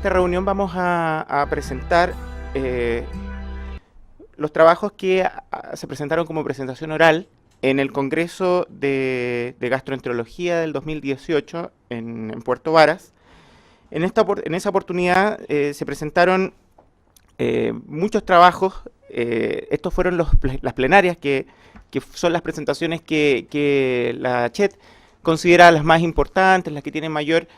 esta reunión vamos a presentar los trabajos que se presentaron como presentación oral en el Congreso de Gastroenterología del 2018 en Puerto Varas. En esa oportunidad se presentaron muchos trabajos. Estos fueron las plenarias que son las presentaciones que la CHET considera las más importantes, las que tienen mayor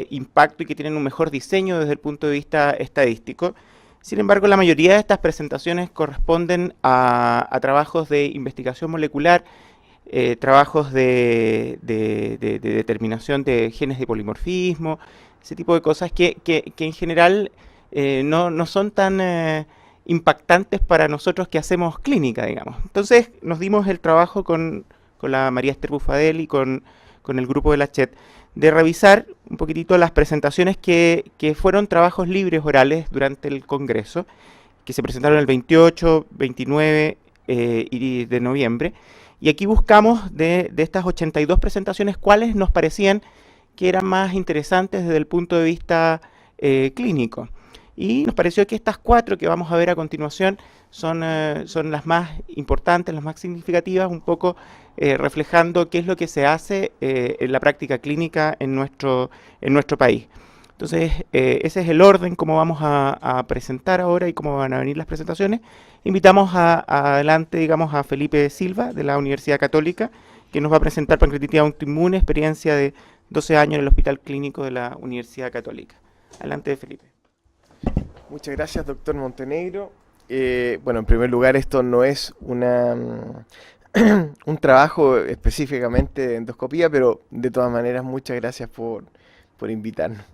impacto y que tienen un mejor diseño desde el punto de vista estadístico. Sin embargo, la mayoría de estas presentaciones corresponden a trabajos de investigación molecular, trabajos de determinación de genes de polimorfismo, ese tipo de cosas que en general no son tan impactantes para nosotros que hacemos clínica, digamos. Entonces nos dimos el trabajo con la María Esther Bufadel y con el grupo de la CHET de revisar un poquitito las presentaciones que fueron trabajos libres orales durante el Congreso, que se presentaron el 28, 29 y de noviembre. Y aquí buscamos de estas 82 presentaciones cuáles nos parecían que eran más interesantes desde el punto de vista clínico. Y nos pareció que estas 4 que vamos a ver a continuación son las más importantes, las más significativas, un poco reflejando qué es lo que se hace en la práctica clínica en nuestro país. Entonces, ese es el orden como vamos a presentar ahora y cómo van a venir las presentaciones. Invitamos adelante, digamos, a Felipe Silva, de la Universidad Católica, que nos va a presentar pancreatitis autoinmune, experiencia de 12 años en el Hospital Clínico de la Universidad Católica. Adelante, Felipe. Muchas gracias, doctor Montenegro. Bueno, en primer lugar, esto no es un trabajo específicamente de endoscopía, pero de todas maneras, muchas gracias por invitarnos.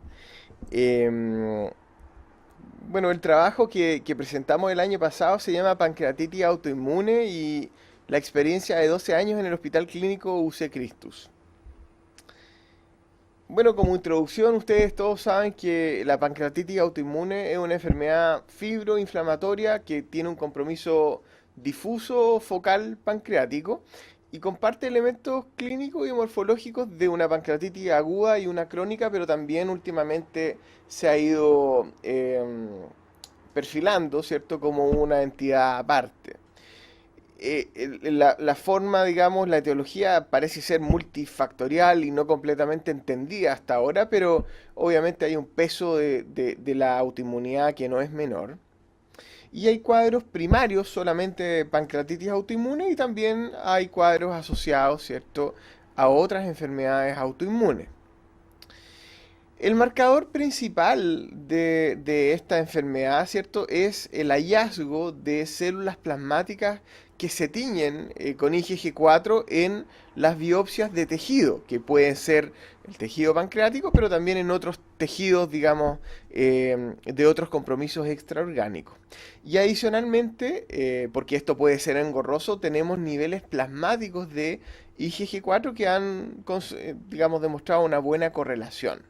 Bueno, el trabajo que presentamos el año pasado se llama Pancreatitis autoinmune y la experiencia de 12 años en el Hospital Clínico UC Christus. Bueno, como introducción, ustedes todos saben que la pancreatitis autoinmune es una enfermedad fibroinflamatoria que tiene un compromiso difuso focal pancreático y comparte elementos clínicos y morfológicos de una pancreatitis aguda y una crónica, pero también últimamente se ha ido perfilando, ¿cierto?, como una entidad aparte. La forma, digamos, la etiología parece ser multifactorial y no completamente entendida hasta ahora, pero obviamente hay un peso de la autoinmunidad que no es menor. Y hay cuadros primarios solamente de pancreatitis autoinmune y también hay cuadros asociados, ¿cierto?, a otras enfermedades autoinmunes. El marcador principal de esta enfermedad, ¿cierto?, es el hallazgo de células plasmáticas que se tiñen con IgG4 en las biopsias de tejido, que pueden ser el tejido pancreático, pero también en otros tejidos, digamos, de otros compromisos extraorgánicos. Y adicionalmente, porque esto puede ser engorroso, tenemos niveles plasmáticos de IgG4 que han, digamos, demostrado una buena correlación.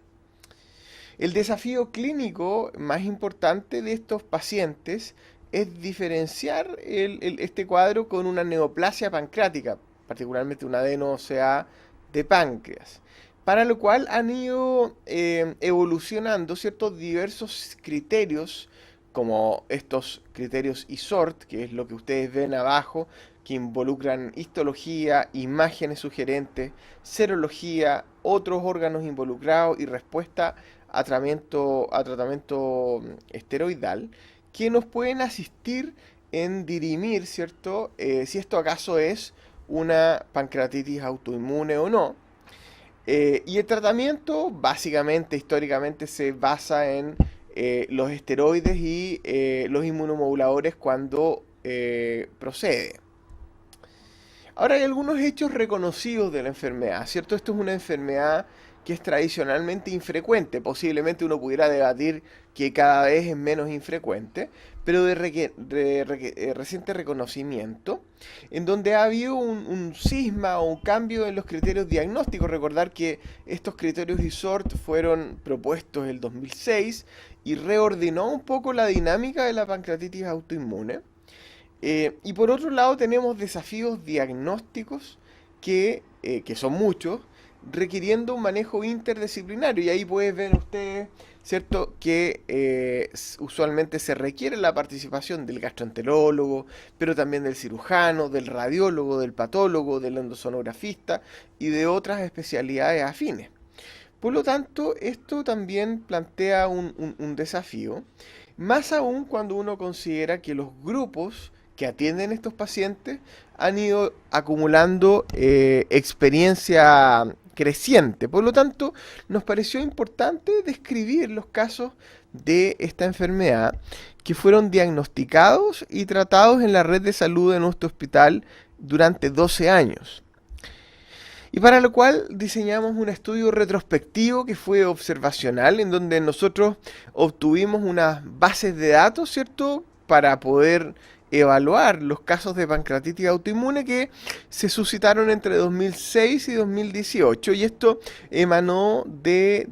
El desafío clínico más importante de estos pacientes es diferenciar este cuadro con una neoplasia pancreática, particularmente un adeno-CA de páncreas, para lo cual han ido evolucionando ciertos diversos criterios, como estos criterios ISORT, que es lo que ustedes ven abajo, que involucran histología, imágenes sugerentes, serología, otros órganos involucrados y respuesta a tratamiento esteroidal, que nos pueden asistir en dirimir, ¿cierto?, si esto acaso es una pancreatitis autoinmune o no. Y el tratamiento, básicamente, históricamente, se basa en los esteroides y los inmunomoduladores cuando procede. Ahora hay algunos hechos reconocidos de la enfermedad, ¿cierto? Esto es una enfermedad que es tradicionalmente infrecuente. Posiblemente uno pudiera debatir que cada vez es menos infrecuente, pero de reciente reconocimiento, en donde ha habido un cisma o un cambio en los criterios diagnósticos. Recordar que estos criterios ISORT fueron propuestos en el 2006 y reordenó un poco la dinámica de la pancreatitis autoinmune. Y por otro lado tenemos desafíos diagnósticos que son muchos, requiriendo un manejo interdisciplinario. Y ahí puedes ver ustedes, ¿cierto?, que usualmente se requiere la participación del gastroenterólogo, pero también del cirujano, del radiólogo, del patólogo, del endosonografista y de otras especialidades afines. Por lo tanto, esto también plantea un desafío, más aún cuando uno considera que los grupos que atienden estos pacientes han ido acumulando experiencia creciente. Por lo tanto, nos pareció importante describir los casos de esta enfermedad que fueron diagnosticados y tratados en la red de salud de nuestro hospital durante 12 años. Y para lo cual diseñamos un estudio retrospectivo que fue observacional, en donde nosotros obtuvimos unas bases de datos, ¿cierto?, para poder evaluar los casos de pancreatitis autoinmune que se suscitaron entre 2006 y 2018. Y esto emanó de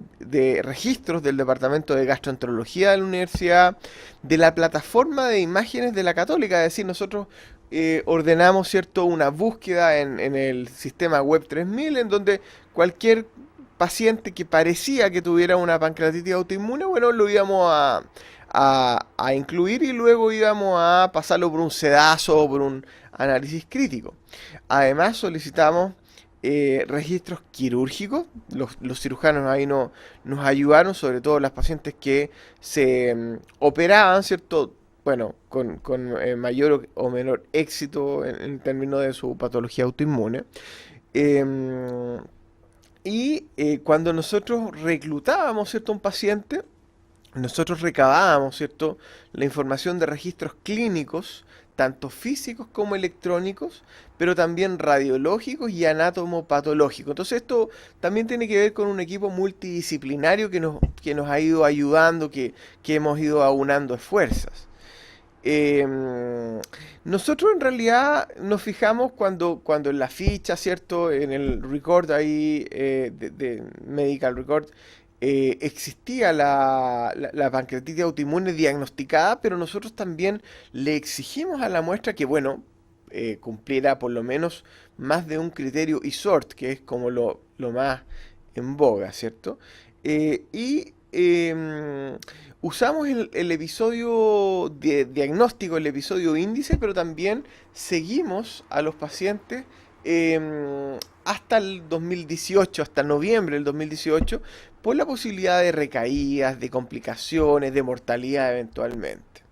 registros del Departamento de Gastroenterología de la Universidad, de la plataforma de imágenes de la Católica. Es decir, nosotros ordenamos, ¿cierto?, una búsqueda en el sistema web 3000, en donde cualquier paciente que parecía que tuviera una pancreatitis autoinmune, bueno, lo íbamos a incluir y luego íbamos a pasarlo por un sedazo o por un análisis crítico. Además, solicitamos registros quirúrgicos. Los cirujanos ahí nos ayudaron, sobre todo las pacientes que se operaban, ¿cierto?, bueno, con mayor o menor éxito en términos de su patología autoinmune. Cuando nosotros reclutábamos, ¿cierto?, un paciente, nosotros recabábamos, ¿cierto?, la información de registros clínicos, tanto físicos como electrónicos, pero también radiológicos y anatomopatológicos. Entonces esto también tiene que ver con un equipo multidisciplinario que nos ha ido ayudando, que hemos ido aunando esfuerzos. Nosotros en realidad nos fijamos cuando en la ficha, ¿cierto?, en el record ahí, de medical record, existía la pancreatitis autoinmune diagnosticada, pero nosotros también le exigimos a la muestra que, bueno, cumpliera por lo menos más de un criterio ISORT, que es como lo más en boga, ¿cierto? Usamos el episodio de diagnóstico, el episodio índice, pero también seguimos a los pacientes hasta el 2018, hasta noviembre del 2018, por la posibilidad de recaídas, de complicaciones, de mortalidad eventualmente.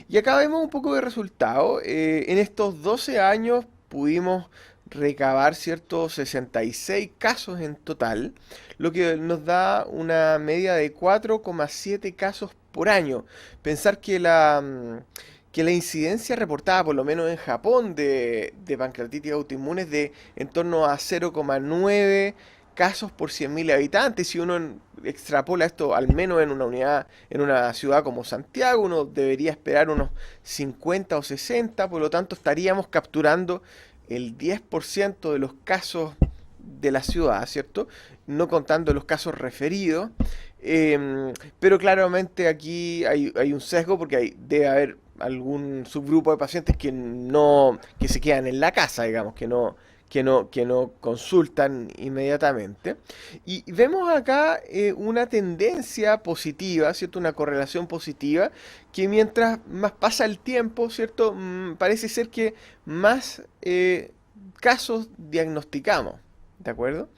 Y acá vemos un poco de resultado. En estos 12 años pudimos recabar, ¿cierto?, 66 casos en total, lo que nos da una media de 4,7 casos por año. Pensar que la incidencia reportada, por lo menos en Japón, de pancreatitis autoinmune es de en torno a 0,9 casos por 100.000 habitantes. Si uno extrapola esto al menos en una unidad, en una ciudad como Santiago, uno debería esperar unos 50 o 60, por lo tanto estaríamos capturando el 10% de los casos de la ciudad, ¿cierto? No contando los casos referidos. Pero claramente aquí hay un sesgo porque debe haber algún subgrupo de pacientes que se quedan en la casa, digamos, que no consultan inmediatamente. Y vemos acá una tendencia positiva, ¿cierto? Una correlación positiva, que mientras más pasa el tiempo, ¿cierto? Parece ser que más casos diagnosticamos, ¿de acuerdo?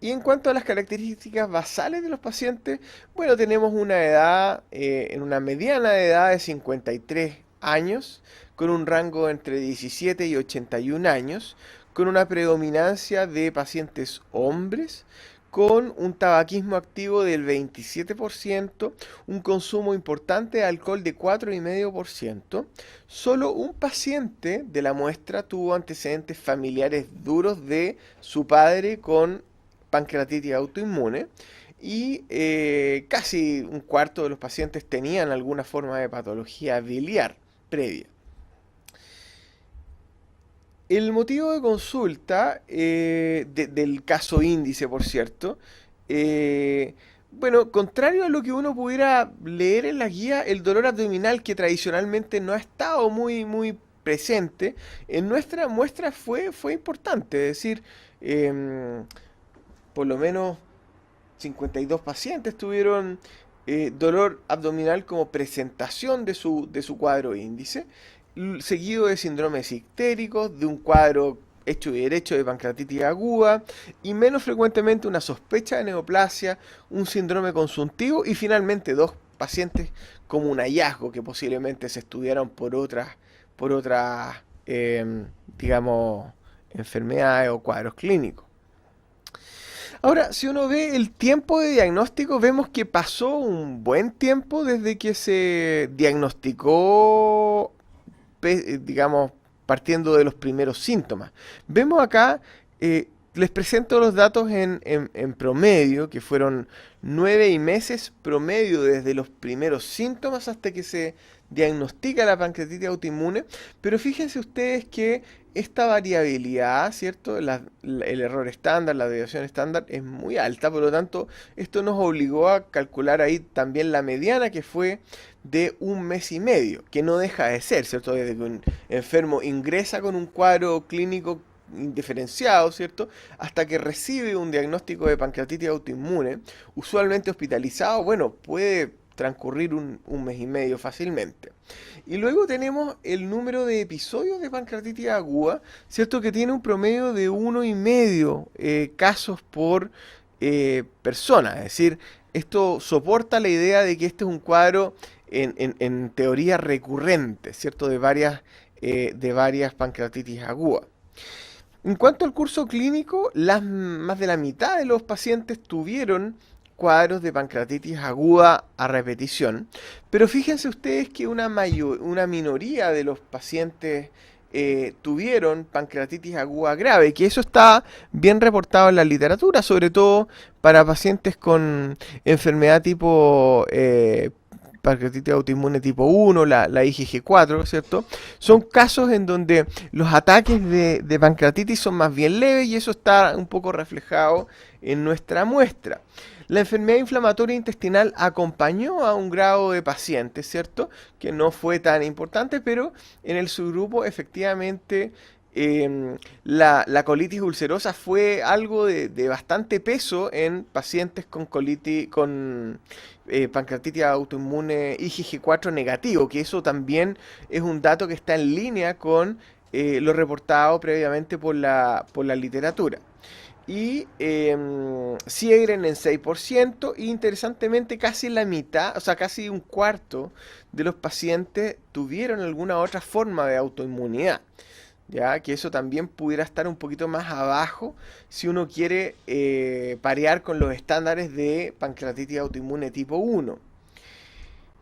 Y en cuanto a las características basales de los pacientes, bueno, tenemos una edad, en una mediana de edad de 53 años, con un rango entre 17 y 81 años, con una predominancia de pacientes hombres, con un tabaquismo activo del 27%, un consumo importante de alcohol de 4,5%. Solo un paciente de la muestra tuvo antecedentes familiares duros de su padre con pancreatitis autoinmune y casi un cuarto de los pacientes tenían alguna forma de patología biliar previa. El motivo de consulta del caso índice, por cierto, bueno, contrario a lo que uno pudiera leer en la guía, el dolor abdominal, que tradicionalmente no ha estado muy presente en nuestra muestra fue importante. Es decir, por lo menos 52 pacientes tuvieron dolor abdominal como presentación de su cuadro índice, seguido de síndromes ictéricos, de un cuadro hecho y derecho de pancreatitis aguda, y menos frecuentemente una sospecha de neoplasia, un síndrome consuntivo, y finalmente dos pacientes como un hallazgo que posiblemente se estudiaron por otras digamos, enfermedades o cuadros clínicos. Ahora, si uno ve el tiempo de diagnóstico, vemos que pasó un buen tiempo desde que se diagnosticó, digamos, partiendo de los primeros síntomas. Vemos acá, les presento los datos en promedio, que fueron 9 meses promedio desde los primeros síntomas hasta que se diagnostica la pancreatitis autoinmune, pero fíjense ustedes que esta variabilidad, ¿cierto? El error estándar, la desviación estándar es muy alta, por lo tanto, esto nos obligó a calcular ahí también la mediana, que fue de 1 mes y medio, que no deja de ser, ¿cierto? Desde que un enfermo ingresa con un cuadro clínico indiferenciado, ¿cierto? Hasta que recibe un diagnóstico de pancreatitis autoinmune, usualmente hospitalizado, bueno, puede transcurrir 1 mes y medio fácilmente. Y luego tenemos el número de episodios de pancreatitis aguda, ¿cierto? Que tiene un promedio de 1,5 casos por persona. Es decir, esto soporta la idea de que este es un cuadro en teoría recurrente, ¿cierto? De varias pancreatitis agudas. En cuanto al curso clínico, más de la mitad de los pacientes tuvieron cuadros de pancreatitis aguda a repetición, pero fíjense ustedes que una minoría de los pacientes tuvieron pancreatitis aguda grave, que eso está bien reportado en la literatura, sobre todo para pacientes con enfermedad tipo pancreatitis autoinmune tipo 1, la IgG4, ¿cierto? Son casos en donde los ataques de pancreatitis son más bien leves y eso está un poco reflejado en nuestra muestra. La enfermedad inflamatoria intestinal acompañó a un grado de pacientes, ¿cierto? Que no fue tan importante, pero en el subgrupo efectivamente la colitis ulcerosa fue algo de bastante peso en pacientes con pancreatitis autoinmune IgG4 negativo, que eso también es un dato que está en línea con lo reportado previamente por la literatura. Y Sjögren en 6%, y interesantemente casi la mitad, o sea, casi un cuarto de los pacientes tuvieron alguna otra forma de autoinmunidad. Ya que eso también pudiera estar un poquito más abajo si uno quiere parear con los estándares de pancreatitis autoinmune tipo 1.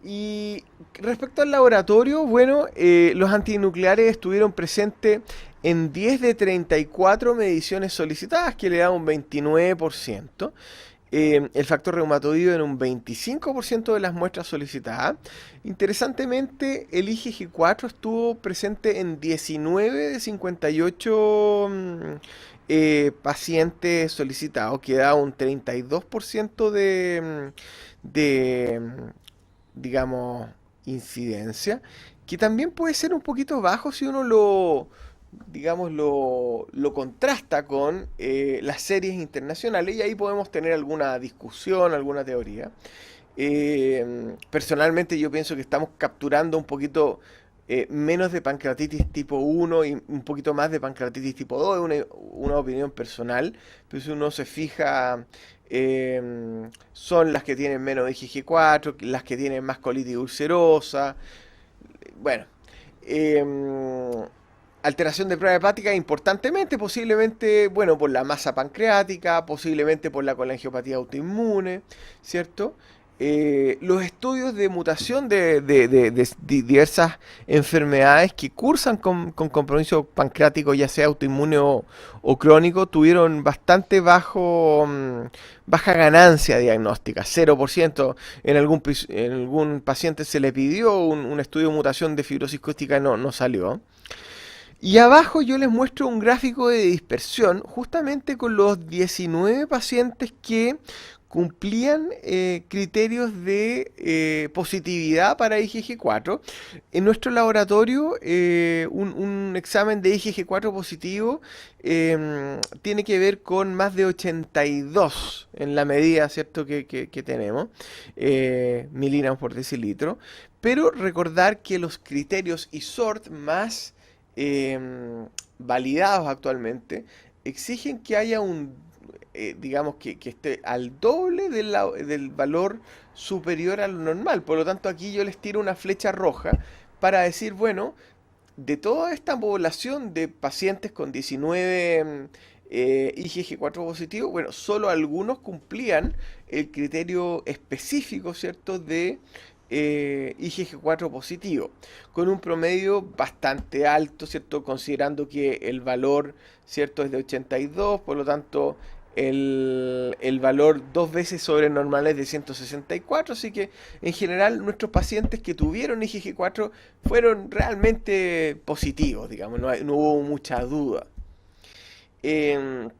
Y respecto al laboratorio, bueno, los antinucleares estuvieron presentes en 10 de 34 mediciones solicitadas, que le da un 29%. El factor reumatoideo en un 25% de las muestras solicitadas. Interesantemente, el IgG4 estuvo presente en 19 de 58 pacientes solicitados, que da un 32% digamos, incidencia, que también puede ser un poquito bajo si uno lo contrasta con las series internacionales, y ahí podemos tener alguna discusión, alguna teoría. Personalmente yo pienso que estamos capturando un poquito menos de pancreatitis tipo 1 y un poquito más de pancreatitis tipo 2, es una opinión personal, pero si uno se fija, son las que tienen menos IgG4, las que tienen más colitis ulcerosa. Bueno, alteración de prueba hepática importantemente, posiblemente, bueno, por la masa pancreática, posiblemente por la colangiopatía autoinmune, ¿cierto? Los estudios de mutación de diversas enfermedades que cursan con compromiso pancreático, ya sea autoinmune o crónico, tuvieron bastante baja ganancia diagnóstica, 0%. En algún paciente se le pidió un estudio de mutación de fibrosis quística, no salió. Y abajo yo les muestro un gráfico de dispersión justamente con los 19 pacientes que cumplían criterios de positividad para IgG4. En nuestro laboratorio, un examen de IgG4 positivo tiene que ver con más de 82 en la medida, ¿cierto?, que tenemos, miligramos por decilitro. Pero recordar que los criterios ISORT más validados actualmente exigen que haya digamos, que esté al doble del valor superior a lo normal. Por lo tanto, aquí yo les tiro una flecha roja para decir, bueno, de toda esta población de pacientes con 19 IgG4 positivo, bueno, solo algunos cumplían el criterio específico, ¿cierto?, de IgG4 positivo, con un promedio bastante alto, ¿cierto?, considerando que el valor, ¿cierto?, es de 82, por lo tanto el valor dos veces sobre normal es de 164, así que en general nuestros pacientes que tuvieron IgG4 fueron realmente positivos, digamos, no hubo mucha duda. Em,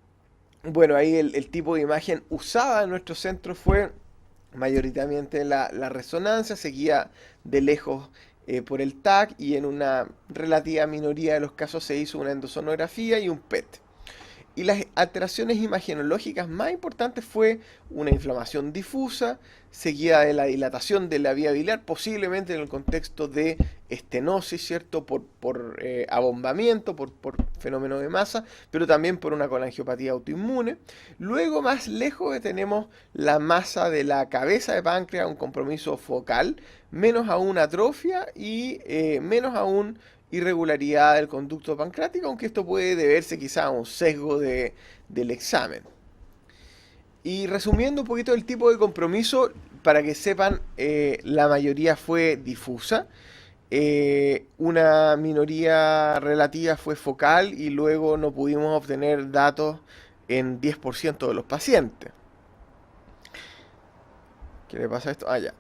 bueno, ahí el tipo de imagen usada en nuestro centro fue mayoritariamente la resonancia, seguía de lejos por el TAC y en una relativa minoría de los casos se hizo una endosonografía y un PET. Y las alteraciones imagenológicas más importantes fue una inflamación difusa, seguida de la dilatación de la vía biliar, posiblemente en el contexto de estenosis, ¿cierto? Por abombamiento, por fenómeno de masa, pero también por una colangiopatía autoinmune. Luego, más lejos, tenemos la masa de la cabeza de páncreas, un compromiso focal, menos aún atrofia y menos aún irregularidad del conducto pancreático, aunque esto puede deberse quizá a un sesgo del examen. Y resumiendo un poquito el tipo de compromiso, para que sepan, la mayoría fue difusa, una minoría relativa fue focal y luego no pudimos obtener datos en 10% de los pacientes. ¿Qué le pasa a esto? Ah, ya.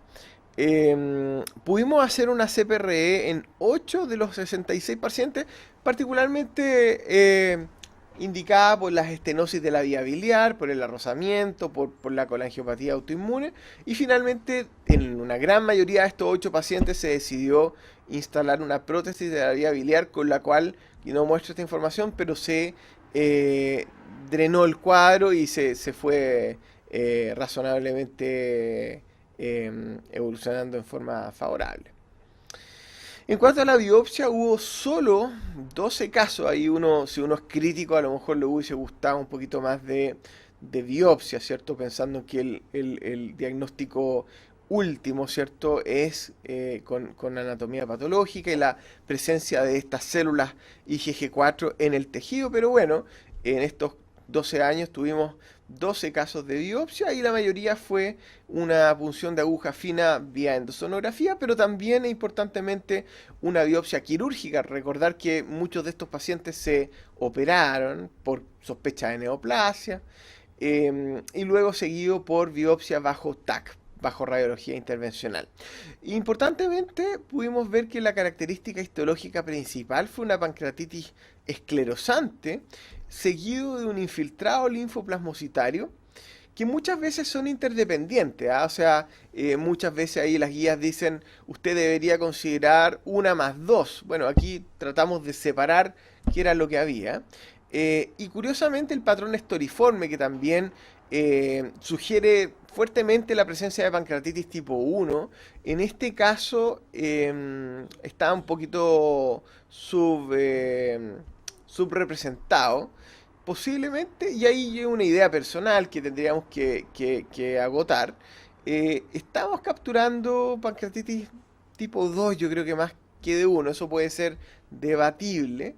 Pudimos hacer una CPRE en 8 de los 66 pacientes, particularmente indicada por las estenosis de la vía biliar, por el arrozamiento, por la colangiopatía autoinmune. Y finalmente, en una gran mayoría de estos 8 pacientes se decidió instalar una prótesis de la vía biliar, con la cual, y no muestro esta información, pero se drenó el cuadro y se fue razonablemente evolucionando en forma favorable. En cuanto a la biopsia, hubo solo 12 casos. Ahí si uno es crítico, a lo mejor le hubiese gustado un poquito más de biopsia, ¿cierto? Pensando que el diagnóstico último, ¿cierto?, es con anatomía patológica y la presencia de estas células IgG4 en el tejido, pero bueno, en estos 12 años tuvimos 12 casos de biopsia y la mayoría fue una punción de aguja fina vía endosonografía, pero también importantemente una biopsia quirúrgica. Recordar que muchos de estos pacientes se operaron por sospecha de neoplasia y luego seguido por biopsia bajo TAC, bajo radiología intervencional. Importantemente, pudimos ver que la característica histológica principal fue una pancreatitis esclerosante, seguido de un infiltrado linfoplasmocitario, que muchas veces son interdependientes, ¿ah? O sea, muchas veces ahí las guías dicen, usted debería considerar una más dos. Bueno, aquí tratamos de separar qué era lo que había. Y curiosamente el patrón estoriforme, que también sugiere fuertemente la presencia de pancreatitis tipo 1, en este caso está un poquito subrepresentado, posiblemente, y ahí hay una idea personal que tendríamos que agotar. Estamos capturando pancreatitis tipo 2, yo creo que más que de 1, eso puede ser debatible.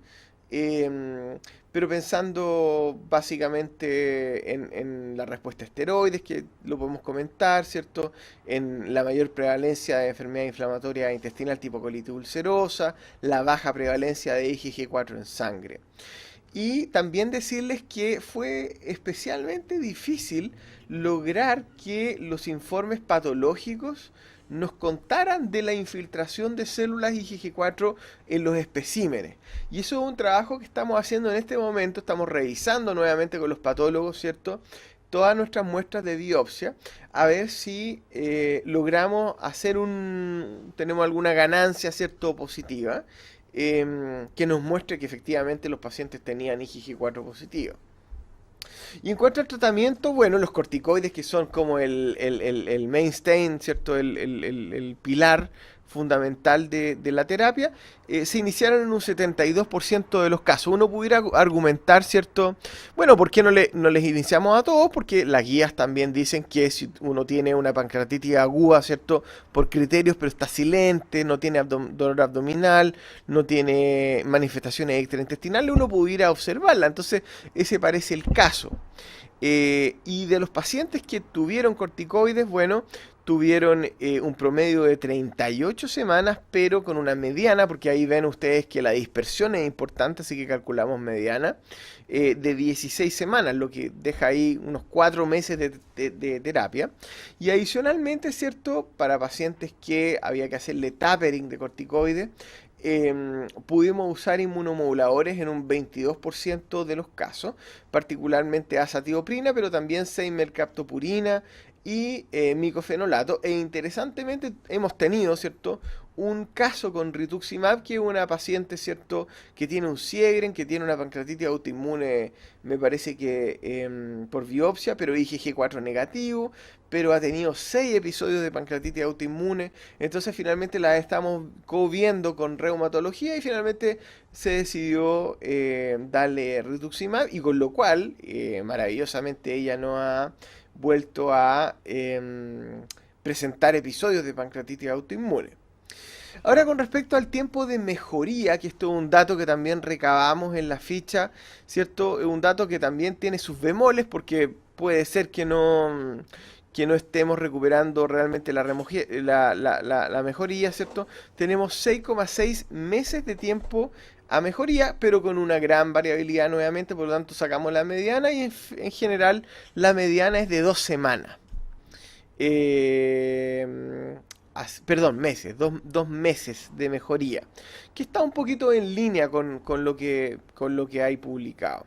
Pero pensando básicamente en la respuesta a esteroides, que lo podemos comentar, ¿cierto? En la mayor prevalencia de enfermedad inflamatoria intestinal tipo colitis ulcerosa, la baja prevalencia de IgG4 en sangre. Y también decirles que fue especialmente difícil lograr que los informes patológicos nos contaran de la infiltración de células IgG4 en los especímenes. Y eso es un trabajo que estamos haciendo en este momento, estamos revisando nuevamente con los patólogos, ¿cierto?, todas nuestras muestras de biopsia a ver si logramos tenemos alguna ganancia, ¿cierto?, positiva, que nos muestre que efectivamente los pacientes tenían IgG4 positivo. Y en cuanto al tratamiento, bueno, los corticoides, que son como el mainstay, ¿cierto? El pilar fundamental de la terapia, se iniciaron en un 72% de los casos. Uno pudiera argumentar, ¿cierto? Bueno, ¿por qué no les iniciamos a todos? Porque las guías también dicen que si uno tiene una pancreatitis aguda, ¿cierto? Por criterios, pero está silente, no tiene dolor abdominal, no tiene manifestaciones extraintestinales, uno pudiera observarla. Entonces, ese parece el caso. Y de los pacientes que tuvieron corticoides, bueno, tuvieron un promedio de 38 semanas, pero con una mediana, porque ahí ven ustedes que la dispersión es importante, así que calculamos mediana, de 16 semanas, lo que deja ahí unos 4 meses de terapia. Y adicionalmente, ¿cierto? Para pacientes que había que hacerle tapering de corticoides, pudimos usar inmunomoduladores en un 22% de los casos, particularmente azatioprina, pero también 6-mercaptopurina y micofenolato. E interesantemente hemos tenido, ¿cierto?, un caso con rituximab, que es una paciente, ¿cierto?, que tiene un Sjögren, que tiene una pancreatitis autoinmune, me parece que por biopsia, pero IgG4 negativo, pero ha tenido 6 episodios de pancreatitis autoinmune. Entonces finalmente la estamos viendo con reumatología y finalmente se decidió darle rituximab, y con lo cual maravillosamente ella no ha vuelto a presentar episodios de pancreatitis autoinmune. Ahora, con respecto al tiempo de mejoría, que esto es un dato que también recabamos en la ficha, ¿cierto? Es un dato que también tiene sus bemoles, porque puede ser que no estemos recuperando realmente la mejoría, ¿cierto? Tenemos 6,6 meses de tiempo a mejoría, pero con una gran variabilidad nuevamente, por lo tanto sacamos la mediana y en general la mediana es de 2 semanas. Perdón, meses, dos meses de mejoría, que está un poquito en línea con lo que hay publicado.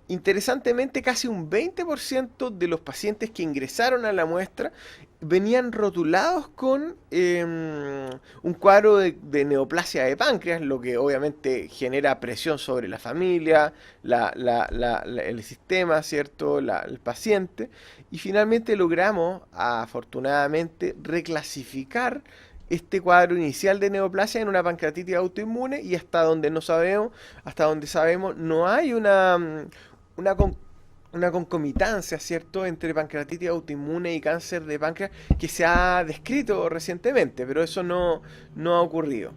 Interesantemente, casi un 20% de los pacientes que ingresaron a la muestra venían rotulados con un cuadro de neoplasia de páncreas, lo que obviamente genera presión sobre la familia, el sistema, ¿cierto?, el paciente. Y finalmente logramos, afortunadamente, reclasificar este cuadro inicial de neoplasia en una pancreatitis autoinmune, y hasta donde sabemos, no hay una, una concomitancia, ¿cierto?, entre pancreatitis autoinmune y cáncer de páncreas, que se ha descrito recientemente, pero eso no ha ocurrido.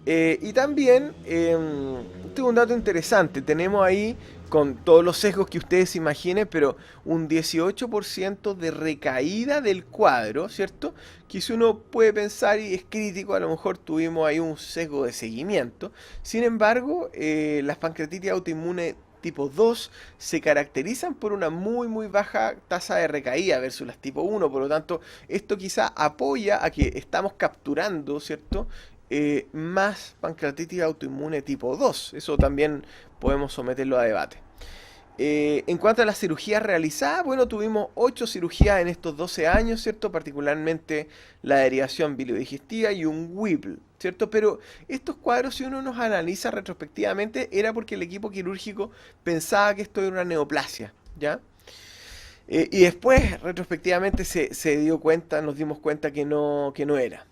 Y también, tengo un dato interesante, tenemos ahí, con todos los sesgos que ustedes imaginen, pero un 18% de recaída del cuadro, ¿cierto? Que si uno puede pensar y es crítico, a lo mejor tuvimos ahí un sesgo de seguimiento. Sin embargo, las pancreatitis autoinmunes tipo 2 se caracterizan por una muy baja tasa de recaída versus las tipo 1, por lo tanto, esto quizá apoya a que estamos capturando, ¿cierto?, más pancreatitis autoinmune tipo 2. Eso también podemos someterlo a debate. En cuanto a las cirugías realizadas, bueno, tuvimos 8 cirugías en estos 12 años, ¿cierto? Particularmente la derivación biliodigestiva y un Whipple, ¿cierto? Pero estos cuadros, si uno los analiza retrospectivamente, era porque el equipo quirúrgico pensaba que esto era una neoplasia, ¿ya? Y después, retrospectivamente, nos dimos cuenta que no era.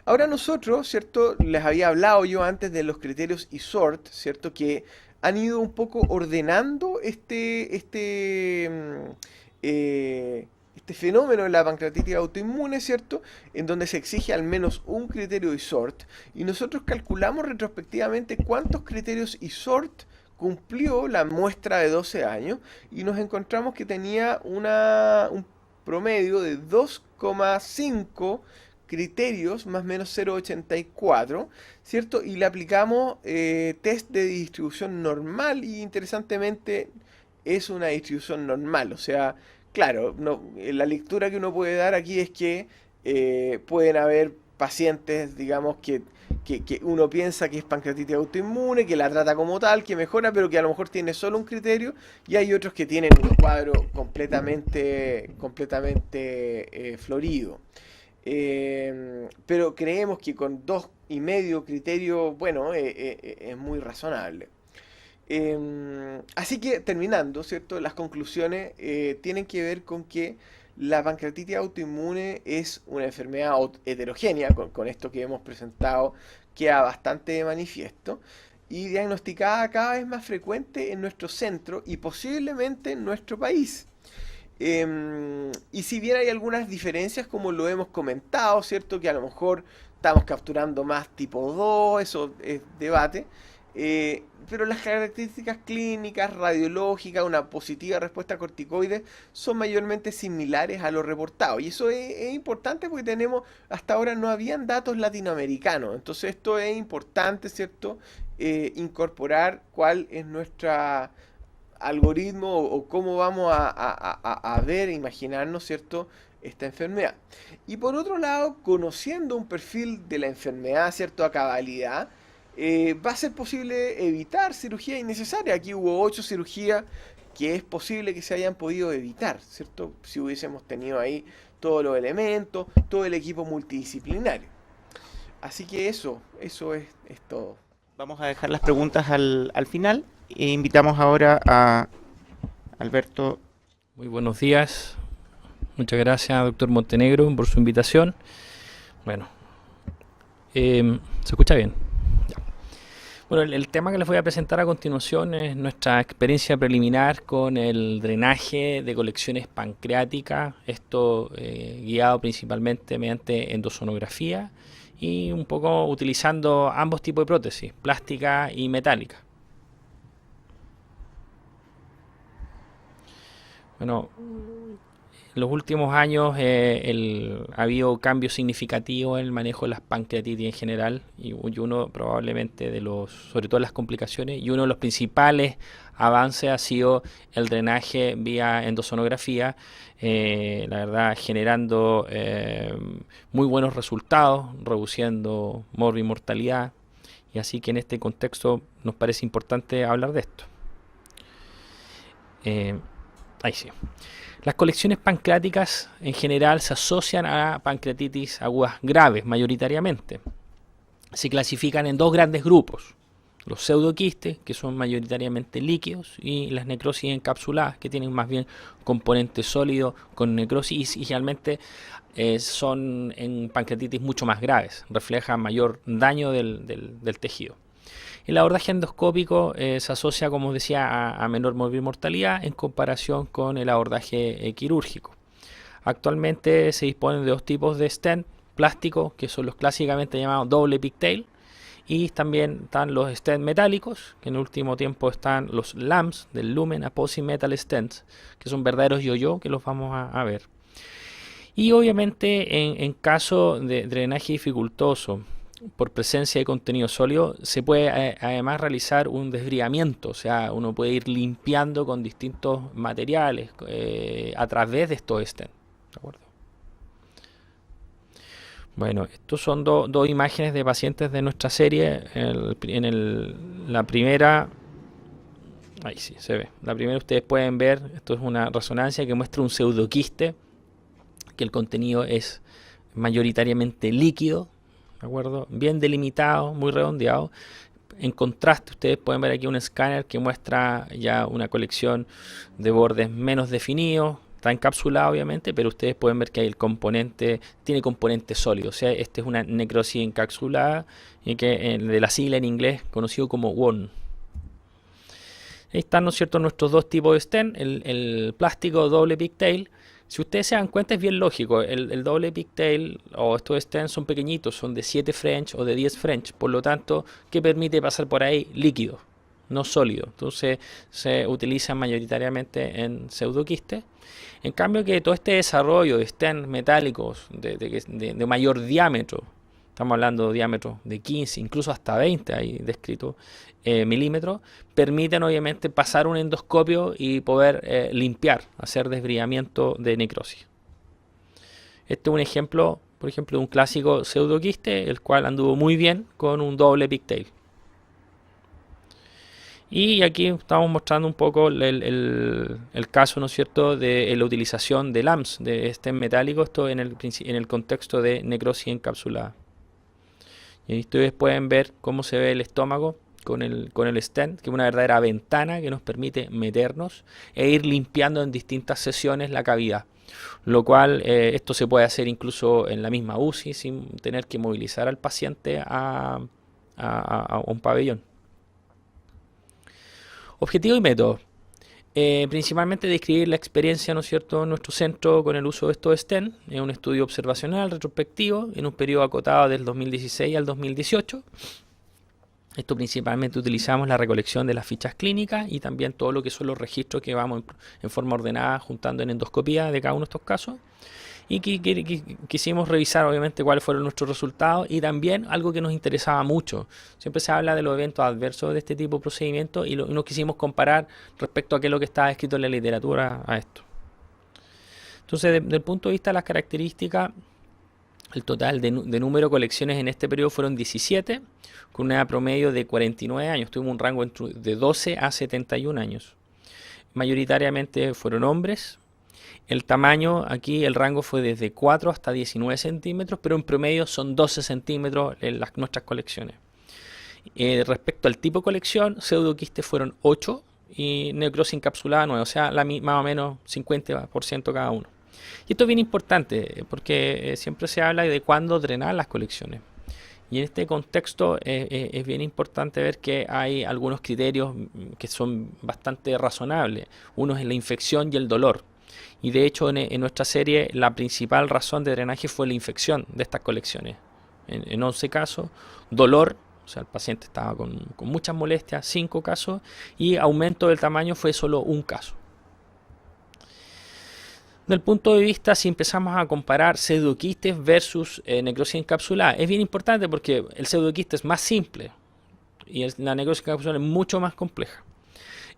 Ahora nosotros, ¿cierto? Les había hablado yo antes de los criterios ISORT, ¿cierto? Que han ido un poco ordenando este fenómeno de la pancreatitis autoinmune, ¿cierto? En donde se exige al menos un criterio ISORT. Y nosotros calculamos retrospectivamente cuántos criterios ISORT cumplió la muestra de 12 años, y nos encontramos que tenía un promedio de 2,5 criterios, más o menos 0,84, ¿cierto? Y le aplicamos test de distribución normal, y interesantemente es una distribución normal. O sea, claro, la lectura que uno puede dar aquí es que pueden haber pacientes, digamos, que uno piensa que es pancreatitis autoinmune, que la trata como tal, que mejora, pero que a lo mejor tiene solo un criterio, y hay otros que tienen un cuadro completamente florido. Pero creemos que con 2,5 criterios, bueno, es muy razonable. Así que terminando, ¿cierto? Las conclusiones tienen que ver con que la pancreatitis autoinmune es una enfermedad heterogénea, con esto que hemos presentado queda bastante de manifiesto, y diagnosticada cada vez más frecuente en nuestro centro y posiblemente en nuestro país. Y si bien hay algunas diferencias, como lo hemos comentado, ¿cierto? Que a lo mejor estamos capturando más tipo 2, eso es debate. Pero las características clínicas, radiológicas, una positiva respuesta a corticoides son mayormente similares a lo reportado. Y eso es importante porque hasta ahora no habían datos latinoamericanos. Entonces esto es importante, ¿cierto? Incorporar cuál es nuestra algoritmo o cómo vamos a ver, imaginarnos, ¿cierto? Esta enfermedad. Y por otro lado, conociendo un perfil de la enfermedad, ¿cierto? A cabalidad, va a ser posible evitar cirugía innecesaria. Aquí hubo 8 cirugías que es posible que se hayan podido evitar, ¿cierto? Si hubiésemos tenido ahí todos los elementos, todo el equipo multidisciplinario. Así que es todo. Vamos a dejar las preguntas al final e invitamos ahora a Alberto. Muy buenos días. Muchas gracias, doctor Montenegro, por su invitación. Bueno, ¿se escucha bien? Ya. Bueno, el tema que les voy a presentar a continuación es nuestra experiencia preliminar con el drenaje de colecciones pancreáticas, esto guiado principalmente mediante endosonografía y un poco utilizando ambos tipos de prótesis, plástica y metálica. Bueno, en los últimos años ha habido cambios significativos en el manejo de las pancreatitis en general y uno probablemente sobre todo las complicaciones, y uno de los principales avances ha sido el drenaje vía endosonografía, la verdad generando muy buenos resultados, reduciendo morbimortalidad, y así que en este contexto nos parece importante hablar de esto. Ahí sí. Las colecciones pancreáticas en general se asocian a pancreatitis agudas graves mayoritariamente. Se clasifican en 2 grandes grupos: los pseudoquistes, que son mayoritariamente líquidos, y las necrosis encapsuladas, que tienen más bien componente sólido con necrosis y realmente son en pancreatitis mucho más graves, reflejan mayor daño del tejido. El abordaje endoscópico se asocia, como decía, a menor morbimortalidad en comparación con el abordaje quirúrgico. Actualmente se disponen de 2 tipos de stent plásticos, que son los clásicamente llamados doble pigtail, y también están los stents metálicos, que en el último tiempo están los LAMS, del Lumen Apposite Metal Stents, que son verdaderos yo-yo, que los vamos a ver. Y obviamente en caso de drenaje dificultoso por presencia de contenido sólido, se puede además realizar un desbridamiento, o sea, uno puede ir limpiando con distintos materiales a través de estos stents. ¿De acuerdo? Bueno, estos son dos imágenes de pacientes de nuestra serie. La primera, ahí sí se ve. La primera ustedes pueden ver, esto es una resonancia que muestra un pseudoquiste, que el contenido es mayoritariamente líquido, ¿de acuerdo? Bien delimitado, muy redondeado. En contraste, ustedes pueden ver aquí un escáner que muestra ya una colección de bordes menos definidos. Está encapsulado obviamente, pero ustedes pueden ver que el componente tiene componente sólido. O sea, este es una necrosis encapsulada, y que de la sigla en inglés conocido como WON. Ahí están, ¿no es cierto?, nuestros 2 tipos de stent, el plástico doble pigtail. Si ustedes se dan cuenta, es bien lógico. El doble pigtail o estos stents son pequeñitos, son de 7 French o de 10 French. Por lo tanto, ¿qué permite pasar por ahí? Líquido, no sólido. Entonces, se utilizan mayoritariamente en pseudoquistes. En cambio, que todo este desarrollo de stents metálicos de mayor diámetro, estamos hablando de diámetros de 15, incluso hasta 20 hay descrito milímetros, permiten obviamente pasar un endoscopio y poder limpiar, hacer desbridamiento de necrosis. Este es un ejemplo por ejemplo, de un clásico pseudoquiste, el cual anduvo muy bien con un doble pigtail. Y aquí estamos mostrando un poco el caso, ¿no es cierto?, de la utilización de LAMS, de stent metálico, esto en el contexto de necrosis encapsulada. Y ahí ustedes pueden ver cómo se ve el estómago con el stent, que es una verdadera ventana que nos permite meternos e ir limpiando en distintas sesiones la cavidad. Lo cual esto se puede hacer incluso en la misma UCI sin tener que movilizar al paciente a un pabellón. Objetivo y método. Principalmente describir la experiencia, ¿no es cierto?, en nuestro centro con el uso de estos stent. Es un estudio observacional, retrospectivo, en un periodo acotado del 2016 al 2018. Esto principalmente utilizamos la recolección de las fichas clínicas y también todo lo que son los registros que vamos en forma ordenada juntando en endoscopía de cada uno de estos casos. Y quisimos revisar obviamente cuáles fueron nuestros resultados y también algo que nos interesaba mucho. Siempre se habla de los eventos adversos de este tipo de procedimientos y nos quisimos comparar respecto a qué es lo que está escrito en la literatura a esto. Entonces, desde el punto de vista de las características, el total de número de colecciones en este periodo fueron 17, con una promedio de 49 años. Tuvimos un rango de 12 a 71 años. Mayoritariamente fueron hombres. El tamaño, aquí el rango fue desde 4 hasta 19 centímetros, pero en promedio son 12 centímetros en nuestras colecciones. Respecto al tipo de colección, pseudoquistes fueron 8 y necrosis encapsulada 9, o sea, más o menos 50% cada uno. Y esto es bien importante porque siempre se habla de cuándo drenar las colecciones. Y en este contexto es bien importante ver que hay algunos criterios que son bastante razonables. Uno es la infección y el dolor. Y de hecho en nuestra serie la principal razón de drenaje fue la infección de estas colecciones. En 11 casos, dolor, o sea, el paciente estaba con muchas molestias, 5 casos, y aumento del tamaño fue solo un caso. Del punto de vista, si empezamos a comparar pseudoquistes versus necrosis encapsulada, es bien importante porque el pseudoquiste es más simple y la necrosis encapsulada es mucho más compleja.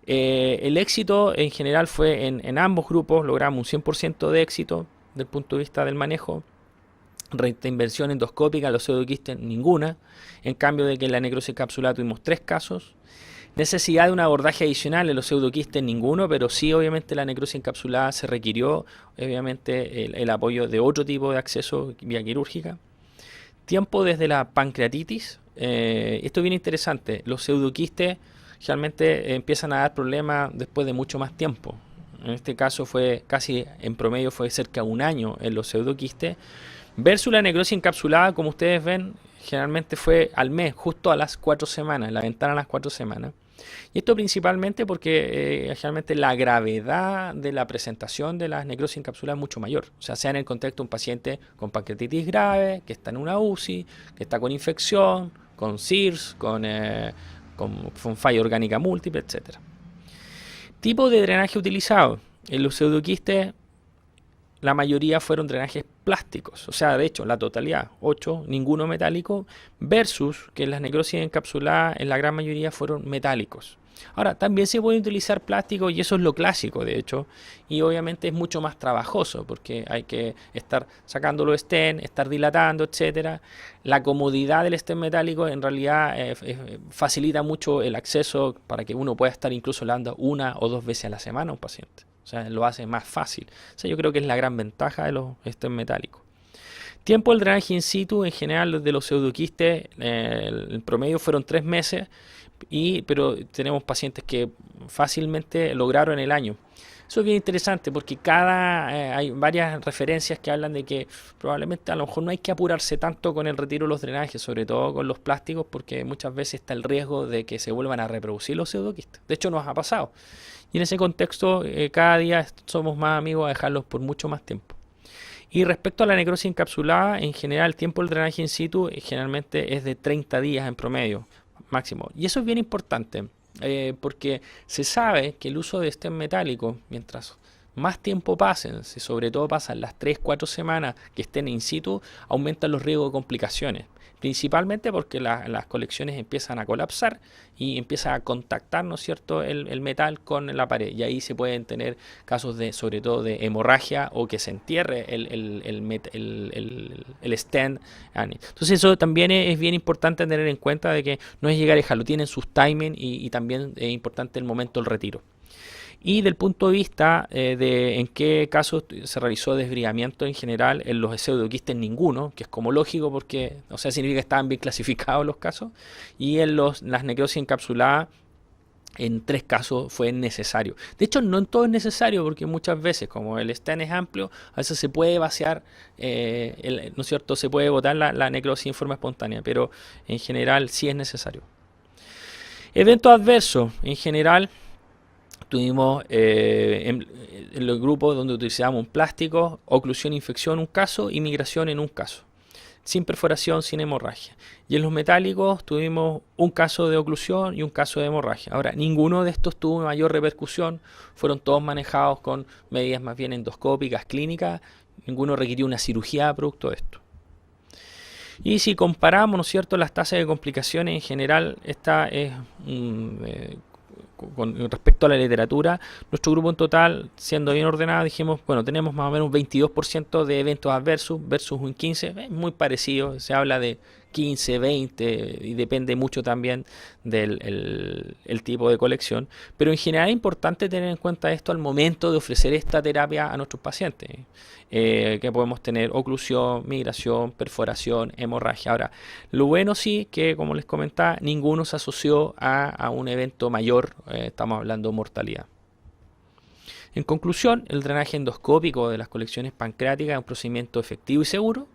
El éxito en general fue en ambos grupos, logramos un 100% de éxito desde el punto de vista del manejo. Reintervención endoscópica, los pseudoquistes ninguna, en cambio de que en la necrosis encapsulada tuvimos 3 casos. Necesidad de un abordaje adicional en los pseudoquistes ninguno, pero sí obviamente la necrosis encapsulada se requirió obviamente el apoyo de otro tipo de acceso vía quirúrgica. Tiempo desde la pancreatitis, esto es bien interesante, los pseudoquistes realmente empiezan a dar problemas después de mucho más tiempo. En este caso fue casi, en promedio fue cerca de un año en los pseudoquistes, versus la necrosis encapsulada, como ustedes ven, generalmente fue al mes, justo a las 4 semanas, la ventana a las 4 semanas. Y esto principalmente porque generalmente la gravedad de la presentación de las necrosis encapsuladas es mucho mayor. O sea en el contexto de un paciente con pancreatitis grave, que está en una UCI, que está con infección, con CIRS, con falla orgánica múltiple, etc. Tipo de drenaje utilizado. En los pseudoquistes la mayoría fueron drenajes plásticos, o sea, de hecho, la totalidad, 8, ninguno metálico, versus que las necrosis encapsuladas en la gran mayoría fueron metálicos. Ahora, también se puede utilizar plástico y eso es lo clásico, de hecho, y obviamente es mucho más trabajoso porque hay que estar sacando los stent, estar dilatando, etcétera. La comodidad del stent metálico en realidad facilita mucho el acceso para que uno pueda estar incluso dando 1 o 2 veces a la semana a un paciente. O sea, lo hace más fácil. O sea, yo creo que es la gran ventaja de los stents metálicos. Tiempo del drenaje in situ, en general de los pseudoquistes, el promedio fueron 3 meses, pero tenemos pacientes que fácilmente lograron el año. Eso es bien interesante porque hay varias referencias que hablan de que probablemente a lo mejor no hay que apurarse tanto con el retiro de los drenajes, sobre todo con los plásticos, porque muchas veces está el riesgo de que se vuelvan a reproducir los pseudoquistes. De hecho, nos ha pasado. Y en ese contexto, cada día somos más amigos a dejarlos por mucho más tiempo. Y respecto a la necrosis encapsulada, en general el tiempo del drenaje in situ generalmente es de 30 días en promedio máximo. Y eso es bien importante porque se sabe que el uso de stent metálico, mientras más tiempo pasen, si sobre todo pasan las 3-4 semanas que estén in situ, aumentan los riesgos de complicaciones. principalmente porque las colecciones empiezan a colapsar y empieza a contactar, ¿no es cierto?, el metal con la pared, y ahí se pueden tener casos de, sobre todo, de hemorragia o que se entierre el stent. Entonces eso también es bien importante tener en cuenta, de que no es llegar y dejarlo, tienen sus timing, y también es importante el momento del retiro. Y del punto de vista de en qué casos se realizó desbridamiento en general, en los pseudoquistes ninguno, que es como lógico porque, o sea, significa que estaban bien clasificados los casos, y en las necrosis encapsuladas, en 3 casos fue necesario. De hecho, no en todo es necesario, porque muchas veces, como el stent es amplio, a veces se puede vaciar, ¿no es cierto? Se puede botar la necrosis en forma espontánea, pero en general sí es necesario. Eventos adversos, en general. Tuvimos en los grupos donde utilizamos un plástico, oclusión e infección un caso y migración en un caso, sin perforación, sin hemorragia. Y en los metálicos tuvimos un caso de oclusión y un caso de hemorragia. Ahora, ninguno de estos tuvo mayor repercusión, fueron todos manejados con medidas más bien endoscópicas, clínicas, ninguno requirió una cirugía producto de esto. Y si comparamos, ¿no es cierto?, las tasas de complicaciones en general, esta es con respecto a la literatura, nuestro grupo en total, siendo bien ordenado, dijimos, bueno, tenemos más o menos un 22% de eventos adversos versus un 15%, es muy parecido, se habla de 15, 20, y depende mucho también del el tipo de colección, pero en general es importante tener en cuenta esto al momento de ofrecer esta terapia a nuestros pacientes, que podemos tener oclusión, migración, perforación, hemorragia. Ahora, lo bueno sí que, como les comentaba, ninguno se asoció a un evento mayor, estamos hablando de mortalidad. En conclusión, el drenaje endoscópico de las colecciones pancreáticas es un procedimiento efectivo y seguro.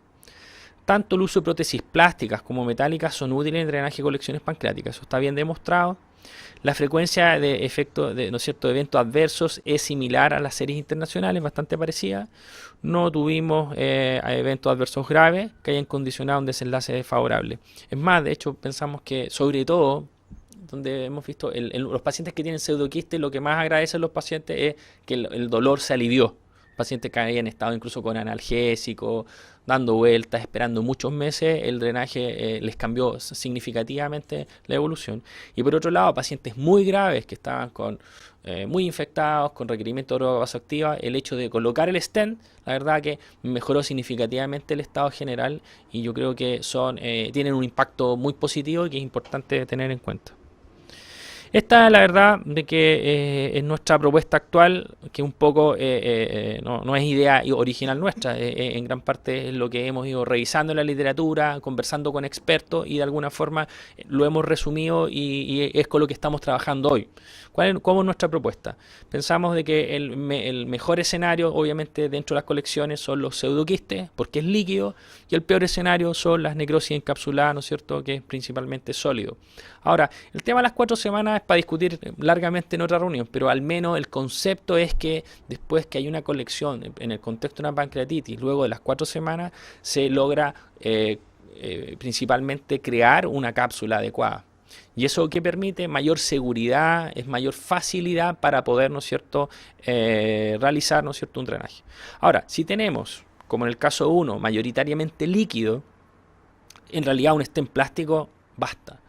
Tanto el uso de prótesis plásticas como metálicas son útiles en drenaje de colecciones pancreáticas, eso está bien demostrado. La frecuencia de efectos, ¿no es cierto?, de eventos adversos es similar a las series internacionales, bastante parecida. No tuvimos eventos adversos graves que hayan condicionado un desenlace desfavorable. Es más, de hecho, pensamos que, sobre todo, donde hemos visto los pacientes que tienen pseudoquistes, lo que más agradecen los pacientes es que el dolor se alivió. Pacientes que habían estado incluso con analgésicos, dando vueltas, esperando muchos meses, el drenaje les cambió significativamente la evolución. Y por otro lado, pacientes muy graves que estaban muy infectados, con requerimiento de droga vasoactiva, el hecho de colocar el stent, la verdad que mejoró significativamente el estado general, y yo creo que tienen un impacto muy positivo y que es importante tener en cuenta. Esta es la verdad de que es nuestra propuesta actual, que un poco no es idea original nuestra, en gran parte es lo que hemos ido revisando en la literatura, conversando con expertos, y de alguna forma lo hemos resumido, y es con lo que estamos trabajando hoy. ¿Cómo es nuestra propuesta? Pensamos de que el mejor escenario, obviamente, dentro de las colecciones son los pseudoquistes, porque es líquido, y el peor escenario son las necrosis encapsuladas, ¿no es cierto?, que es principalmente sólido. Ahora, el tema de las 4 semanas es para discutir largamente en otra reunión, pero al menos el concepto es que después que hay una colección en el contexto de una pancreatitis, luego de las 4 semanas, se logra principalmente crear una cápsula adecuada. ¿Y eso qué permite? Mayor seguridad, es mayor facilidad para poder, ¿no es cierto?, realizar, ¿no es cierto?, un drenaje. Ahora, si tenemos, como en el caso 1, mayoritariamente líquido, en realidad un stent plástico basta.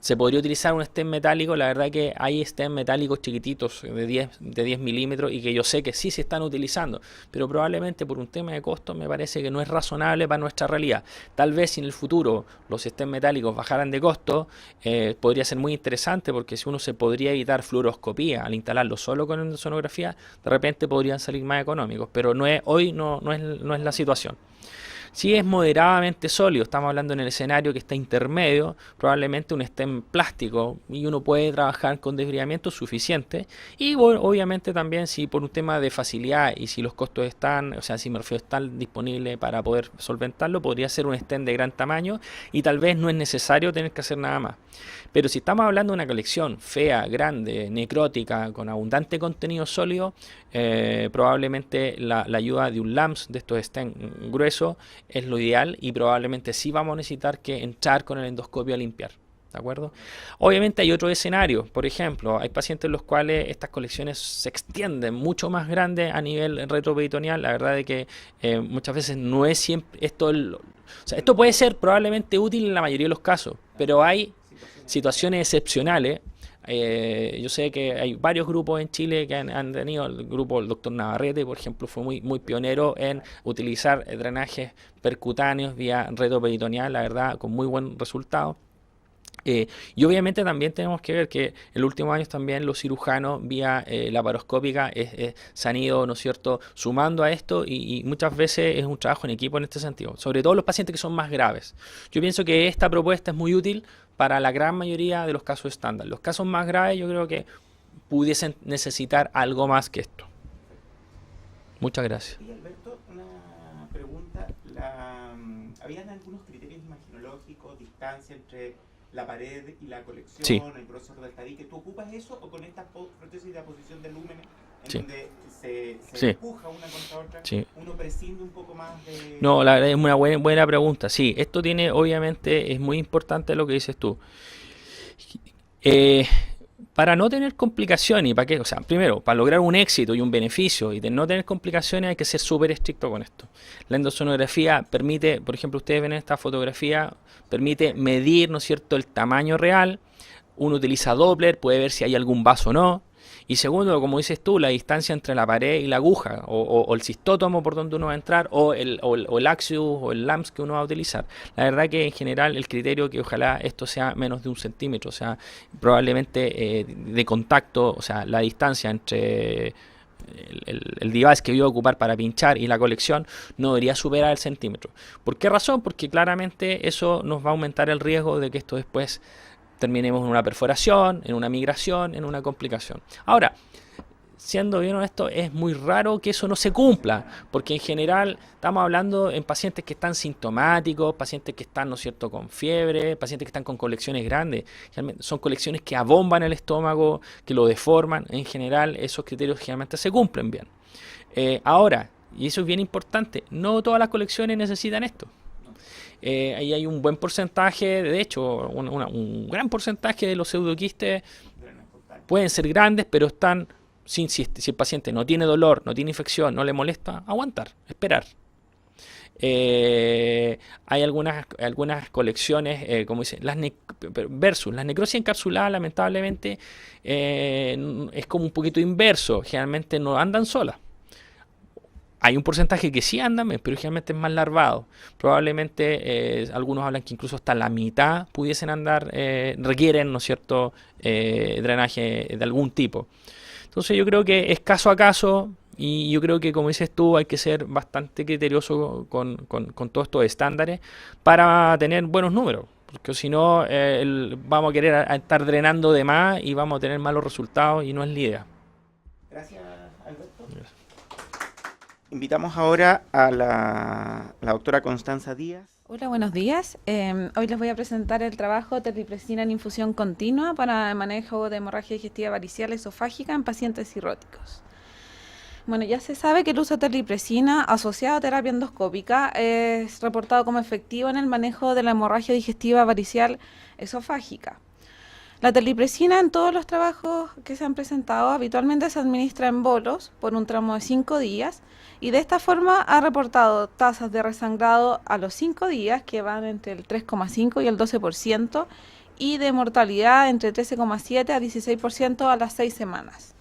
Se podría utilizar un stent metálico, la verdad que hay stent metálicos chiquititos de 10 milímetros y que yo sé que sí se están utilizando, pero probablemente por un tema de costo me parece que no es razonable para nuestra realidad. Tal vez si en el futuro los stent metálicos bajaran de costo, podría ser muy interesante, porque si uno se podría evitar fluoroscopía al instalarlo solo con endosonografía, de repente podrían salir más económicos, pero hoy no es la situación. Si es moderadamente sólido, estamos hablando en el escenario que está intermedio, probablemente un stent plástico, y uno puede trabajar con desbridamiento suficiente. Y bueno, obviamente también, si por un tema de facilidad y si los costos están, o sea, si me refiero, están disponibles para poder solventarlo, podría ser un stent de gran tamaño, y tal vez no es necesario tener que hacer nada más. Pero si estamos hablando de una colección fea, grande, necrótica, con abundante contenido sólido, probablemente la ayuda de un LAMS, de estos stents gruesos, es lo ideal, y probablemente sí vamos a necesitar que entrar con el endoscopio a limpiar. ¿De acuerdo? Obviamente hay otros escenarios. Por ejemplo, hay pacientes en los cuales estas colecciones se extienden mucho más grandes a nivel retroperitoneal. La verdad es que muchas veces no es siempre esto. O sea, esto puede ser probablemente útil en la mayoría de los casos, pero hay situaciones excepcionales. Yo sé que hay varios grupos en Chile que han tenido, el grupo del doctor Navarrete, por ejemplo, fue muy pionero en utilizar drenajes percutáneos vía retroperitoneal, la verdad, con muy buen resultado. Y obviamente también tenemos que ver que en los últimos años también los cirujanos vía laparoscópica se han ido, ¿no es cierto?, sumando a esto y muchas veces es un trabajo en equipo en este sentido, sobre todo los pacientes que son más graves. Yo pienso que esta propuesta es muy útil para la gran mayoría de los casos estándar. Los casos más graves yo creo que pudiesen necesitar algo más que esto. Muchas gracias. Y Alberto, una pregunta. ¿Habían algunos criterios imaginológicos, distancia entre la pared y la colección, Sí. el grosor del tabique? ¿Tú ocupas eso o con estas prótesis de aposición de lúmenes en Sí. donde se Sí. empuja una contra otra, Sí. uno prescinde un poco más de...? No, la verdad es una buena pregunta. Sí, esto tiene, obviamente, es muy importante lo que dices tú. Para no tener complicaciones, y para qué, o sea, primero, para lograr un éxito y un beneficio y de no tener complicaciones hay que ser súper estricto con esto. La endosonografía permite, por ejemplo, ustedes ven esta fotografía, permite medir, ¿no es cierto?, el tamaño real. Uno utiliza Doppler, puede ver si hay algún vaso o no. Y segundo, como dices tú, la distancia entre la pared y la aguja, o el cistótomo por donde uno va a entrar, o el axius o el LAMS que uno va a utilizar. La verdad que en general el criterio que ojalá esto sea menos de 1 centímetro, o sea, probablemente de contacto, o sea, la distancia entre el device que yo voy a ocupar para pinchar y la colección no debería superar el centímetro. ¿Por qué razón? Porque claramente eso nos va a aumentar el riesgo de que esto después terminemos en una perforación, en una migración, en una complicación. Ahora, siendo bien honesto, es muy raro que eso no se cumpla, porque en general estamos hablando en pacientes que están sintomáticos, pacientes que están, ¿no es cierto?, con fiebre, pacientes que están con colecciones grandes. Son colecciones que abomban el estómago, que lo deforman. En general, esos criterios generalmente se cumplen bien. Ahora, y eso es bien importante, no todas las colecciones necesitan esto. Ahí hay un buen porcentaje, de hecho, un gran porcentaje de los pseudoquistes pueden ser grandes, pero están, si el paciente no tiene dolor, no tiene infección, no le molesta, aguantar, esperar. Hay algunas colecciones, como dicen, versus las necrosis encapsuladas, lamentablemente, es como un poquito inverso, generalmente no andan solas. Hay un porcentaje que sí andan, pero generalmente es más larvado. Probablemente algunos hablan que incluso hasta la mitad pudiesen andar, requieren, ¿no es cierto?, drenaje de algún tipo. Entonces yo creo que es caso a caso y yo creo que, como dices tú, hay que ser bastante criterioso con todos estos estándares para tener buenos números. Porque si no, vamos a querer estar drenando de más y vamos a tener malos resultados y no es la idea. Gracias, Alberto. Gracias. Invitamos ahora a la doctora Constanza Díaz. Hola, buenos días. Hoy les voy a presentar el trabajo terlipresina en infusión continua para el manejo de hemorragia digestiva varicial esofágica en pacientes cirróticos. Bueno, ya se sabe que el uso de terlipresina asociado a terapia endoscópica es reportado como efectivo en el manejo de la hemorragia digestiva varicial esofágica. La terlipresina en todos los trabajos que se han presentado habitualmente se administra en bolos por un tramo de 5 días y de esta forma ha reportado tasas de resangrado a los 5 días que van entre el 3,5 y el 12% y de mortalidad entre 13,7 a 16% a las 6 semanas.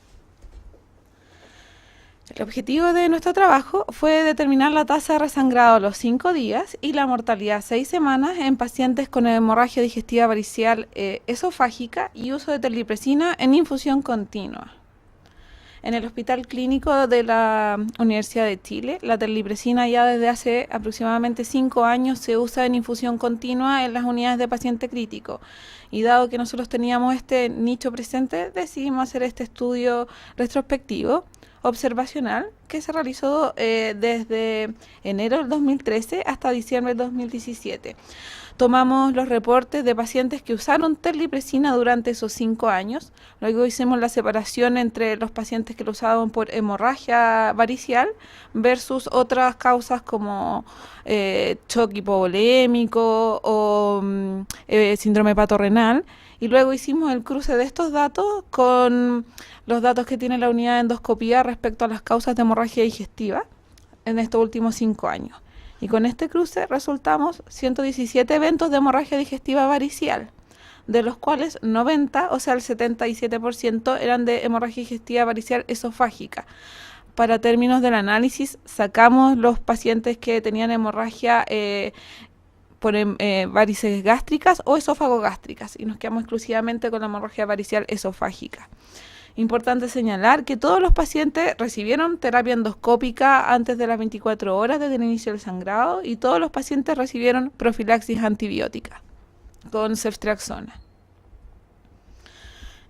El objetivo de nuestro trabajo fue determinar la tasa de resangrado a los 5 días y la mortalidad a 6 semanas en pacientes con hemorragia digestiva varicial esofágica y uso de terlipresina en infusión continua. En el Hospital Clínico de la Universidad de Chile, la terlipresina ya desde hace aproximadamente 5 años se usa en infusión continua en las unidades de paciente crítico. Y dado que nosotros teníamos este nicho presente, decidimos hacer este estudio retrospectivo observacional que se realizó desde enero del 2013 hasta diciembre del 2017. tomamos los reportes de pacientes que usaron terlipresina durante esos 5 años. Luego hicimos la separación entre los pacientes que lo usaban por hemorragia varicial versus otras causas como shock hipovolémico o síndrome hepatorenal. Y luego hicimos el cruce de estos datos con los datos que tiene la unidad de endoscopía respecto a las causas de hemorragia digestiva en estos últimos 5 años. Y con este cruce resultamos 117 eventos de hemorragia digestiva varicial, de los cuales 90, o sea el 77%, eran de hemorragia digestiva varicial esofágica. Para términos del análisis, sacamos los pacientes que tenían hemorragia por varices gástricas o esófago-gástricas y nos quedamos exclusivamente con la hemorragia varicial esofágica. Importante señalar que todos los pacientes recibieron terapia endoscópica antes de las 24 horas desde el inicio del sangrado y todos los pacientes recibieron profilaxis antibiótica con ceftriaxona.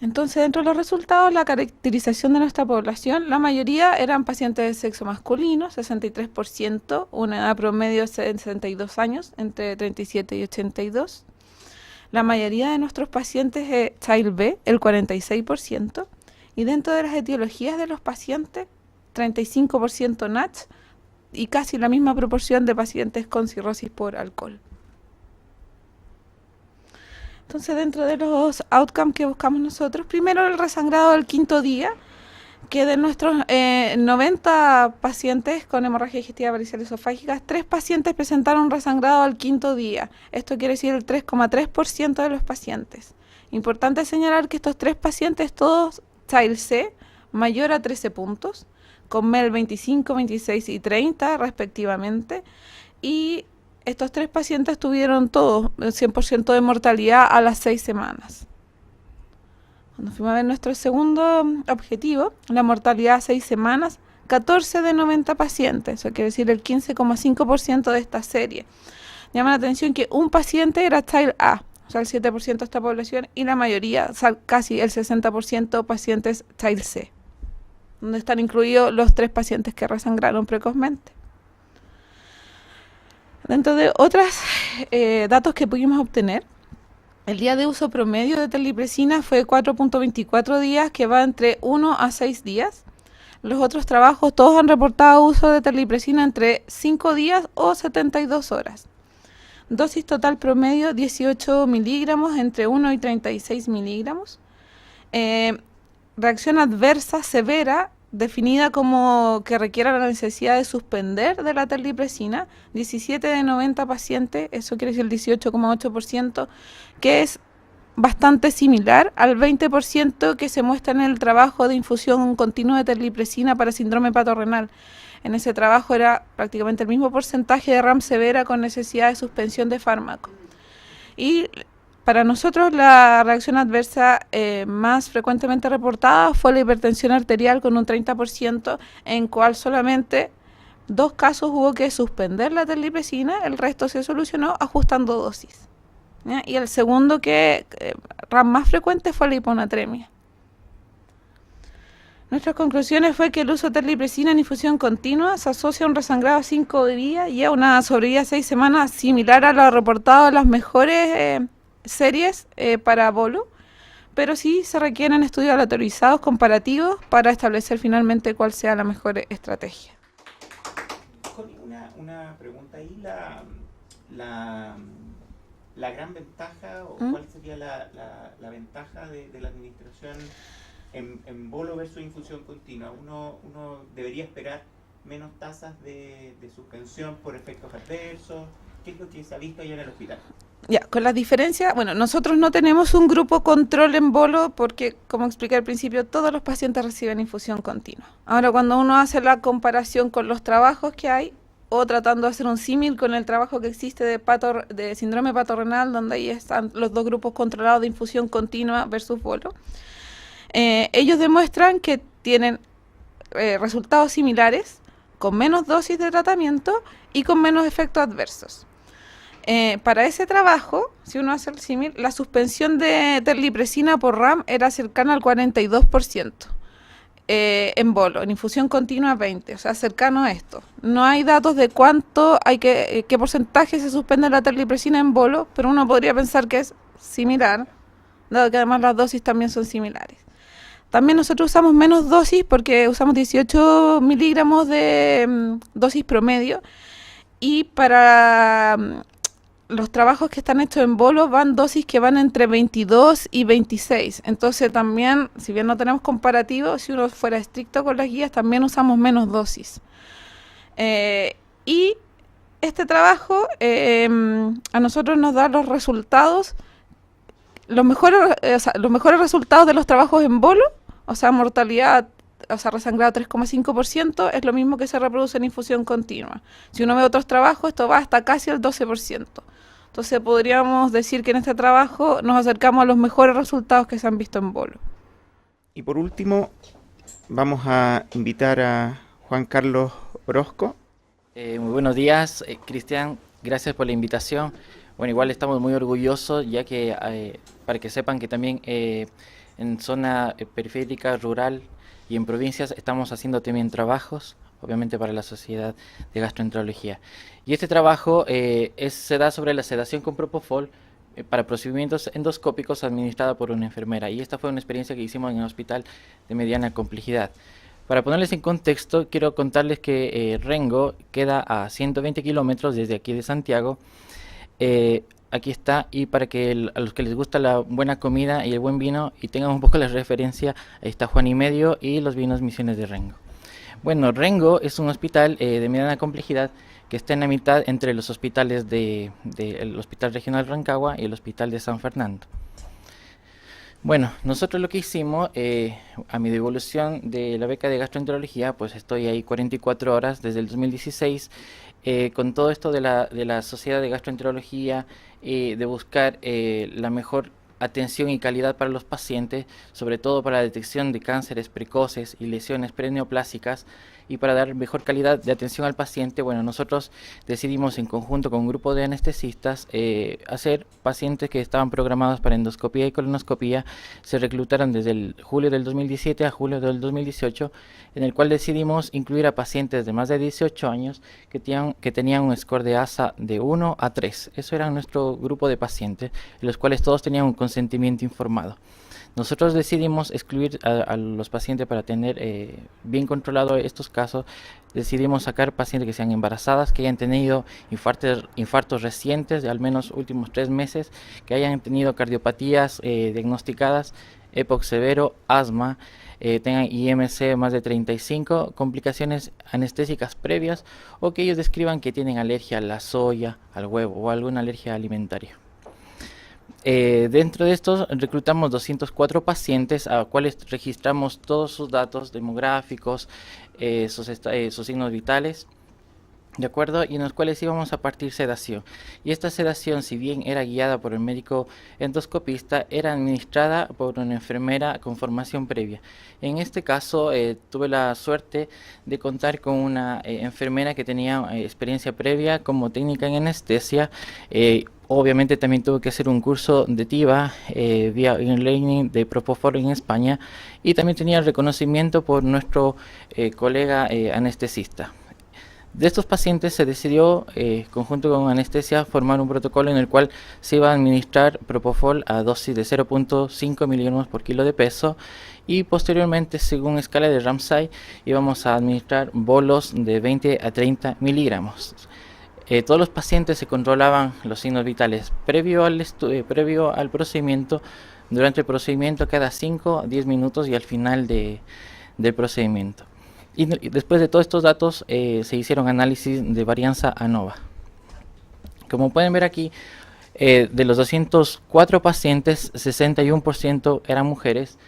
Entonces, dentro de los resultados, la caracterización de nuestra población, la mayoría eran pacientes de sexo masculino, 63%, una edad promedio de 62 años, entre 37 y 82. La mayoría de nuestros pacientes es Child B, el 46%. Y dentro de las etiologías de los pacientes, 35% NASH y casi la misma proporción de pacientes con cirrosis por alcohol. Entonces, dentro de los outcomes que buscamos nosotros, primero el resangrado del 5.º día, que de nuestros 90 pacientes con hemorragia digestiva varicial esofágica, 3 pacientes presentaron resangrado al 5.º día. Esto quiere decir el 3,3% de los pacientes. Importante señalar que estos 3 pacientes todos Child C, mayor a 13 puntos, con MEL 25, 26 y 30 respectivamente, y estos 3 pacientes tuvieron todos el 100% de mortalidad a las 6 semanas. Cuando fuimos a ver nuestro segundo objetivo, la mortalidad a 6 semanas, 14 de 90 pacientes, eso quiere decir el 15,5% de esta serie. Llama la atención que un paciente era Child A, o sea, el 7% de esta población, y la mayoría, o sea, casi el 60% pacientes Child C, donde están incluidos los 3 pacientes que resangraron precozmente. Dentro de otros datos que pudimos obtener, el día de uso promedio de terlipresina fue 4,24 días, que va entre 1 a 6 días. Los otros trabajos todos han reportado uso de terlipresina entre 5 días o 72 horas. Dosis total promedio 18 miligramos entre 1 y 36 miligramos. Reacción adversa severa definida como que requiera la necesidad de suspender de la terlipresina, 17 de 90 pacientes, eso quiere decir el 18,8%, que es bastante similar al 20% que se muestra en el trabajo de infusión continua de terlipresina para síndrome hepatorenal. En ese trabajo era prácticamente el mismo porcentaje de RAM severa con necesidad de suspensión de fármaco. Y para nosotros la reacción adversa más frecuentemente reportada fue la hipertensión arterial con un 30%, en cual solamente 2 casos hubo que suspender la terlipresina, el resto se solucionó ajustando dosis. ¿Ya? Y el segundo RAM más frecuente fue la hiponatremia. Nuestras conclusiones fue que el uso de terlipresina en infusión continua se asocia a un resangrado a 5 días y a una sobrevida a 6 semanas similar a lo reportado en las mejores series para bolo, pero sí se requieren estudios aleatorizados comparativos para establecer finalmente cuál sea la mejor estrategia. Connie, una pregunta ahí, la gran ventaja o cuál sería la ventaja de la administración en bolo versus infusión continua. Uno debería esperar menos tasas de suspensión por efectos adversos. ¿Qué es lo que se ha visto allá en el hospital? Ya, con las diferencias, bueno, nosotros no tenemos un grupo control en bolo porque, como expliqué al principio, todos los pacientes reciben infusión continua. Ahora, cuando uno hace la comparación con los trabajos que hay, o tratando de hacer un símil con el trabajo que existe de síndrome hepatorenal, donde ahí están los 2 grupos controlados de infusión continua versus bolo, ellos demuestran que tienen resultados similares, con menos dosis de tratamiento y con menos efectos adversos. Para ese trabajo, si uno hace el símil, la suspensión de terlipresina por RAM era cercana al 42%. en bolo, en infusión continua 20, o sea, cercano a esto. No hay datos de cuánto qué porcentaje se suspende la terlipresina en bolo, pero uno podría pensar que es similar, dado que además las dosis también son similares. También nosotros usamos menos dosis porque usamos 18 miligramos de dosis promedio, y para los trabajos que están hechos en bolo van dosis que van entre 22 y 26. Entonces también, si bien no tenemos comparativo, si uno fuera estricto con las guías, también usamos menos dosis. Y este trabajo a nosotros nos da los resultados, los mejores resultados de los trabajos en bolo, o sea, mortalidad, o sea, resangrado 3,5%, es lo mismo que se reproduce en infusión continua. Si uno ve otros trabajos, esto va hasta casi el 12%. Entonces podríamos decir que en este trabajo nos acercamos a los mejores resultados que se han visto en bolo. Y por último, vamos a invitar a Juan Carlos Orozco. Muy buenos días, Cristian, gracias por la invitación. Bueno, igual estamos muy orgullosos, ya que para que sepan que también en zona periférica, rural y en provincias estamos haciendo también trabajos, obviamente para la Sociedad de Gastroenterología. Y este trabajo se da sobre la sedación con propofol para procedimientos endoscópicos administrada por una enfermera. Y esta fue una experiencia que hicimos en un hospital de mediana complejidad. Para ponerles en contexto, quiero contarles que Rengo queda a 120 kilómetros desde aquí de Santiago. Aquí está, y para que a los que les gusta la buena comida y el buen vino y tengan un poco la referencia, ahí está Juan y Medio y los vinos Misiones de Rengo. Bueno, Rengo es un hospital de mediana complejidad que está en la mitad entre los hospitales el Hospital Regional Rancagua y el Hospital de San Fernando. Bueno, nosotros lo que hicimos, a mi devolución de la beca de gastroenterología, pues estoy ahí 44 horas desde el 2016, con todo esto de la Sociedad de Gastroenterología, de buscar la mejor atención y calidad para los pacientes, sobre todo para la detección de cánceres precoces y lesiones preneoplásicas, y para dar mejor calidad de atención al paciente. Bueno, nosotros decidimos en conjunto con un grupo de anestesistas hacer pacientes que estaban programados para endoscopía y colonoscopía, se reclutaron desde el julio del 2017 a julio del 2018, en el cual decidimos incluir a pacientes de más de 18 años que tenían un score de ASA de 1 a 3. Eso era nuestro grupo de pacientes, en los cuales todos tenían un consentimiento informado. Nosotros decidimos excluir a los pacientes para tener bien controlado estos casos. Decidimos sacar pacientes que sean embarazadas, que hayan tenido infartos recientes de al menos últimos 3 meses, que hayan tenido cardiopatías diagnosticadas, EPOC severo, asma, tengan IMC más de 35, complicaciones anestésicas previas, o que ellos describan que tienen alergia a la soya, al huevo o alguna alergia alimentaria. Dentro de estos reclutamos 204 pacientes a cuales registramos todos sus datos demográficos, sus signos vitales, ¿de acuerdo? Y en los cuales íbamos a partir sedación. Y esta sedación, si bien era guiada por el médico endoscopista, era administrada por una enfermera con formación previa. En este caso tuve la suerte de contar con una enfermera que tenía experiencia previa como técnica en anestesia. Obviamente también tuve que hacer un curso de TIVA vía e-learning de Propofol en España, y también tenía el reconocimiento por nuestro colega anestesista. De estos pacientes se decidió, conjunto con anestesia, formar un protocolo en el cual se iba a administrar Propofol a dosis de 0.5 miligramos por kilo de peso, y posteriormente, según escala de Ramsay, íbamos a administrar bolos de 20 a 30 miligramos. Todos los pacientes se controlaban los signos vitales previo al procedimiento, durante el procedimiento cada 5 a 10 minutos y al final del procedimiento. Y después de todos estos datos se hicieron análisis de varianza ANOVA. Como pueden ver aquí, de los 204 pacientes, 61% eran mujeres,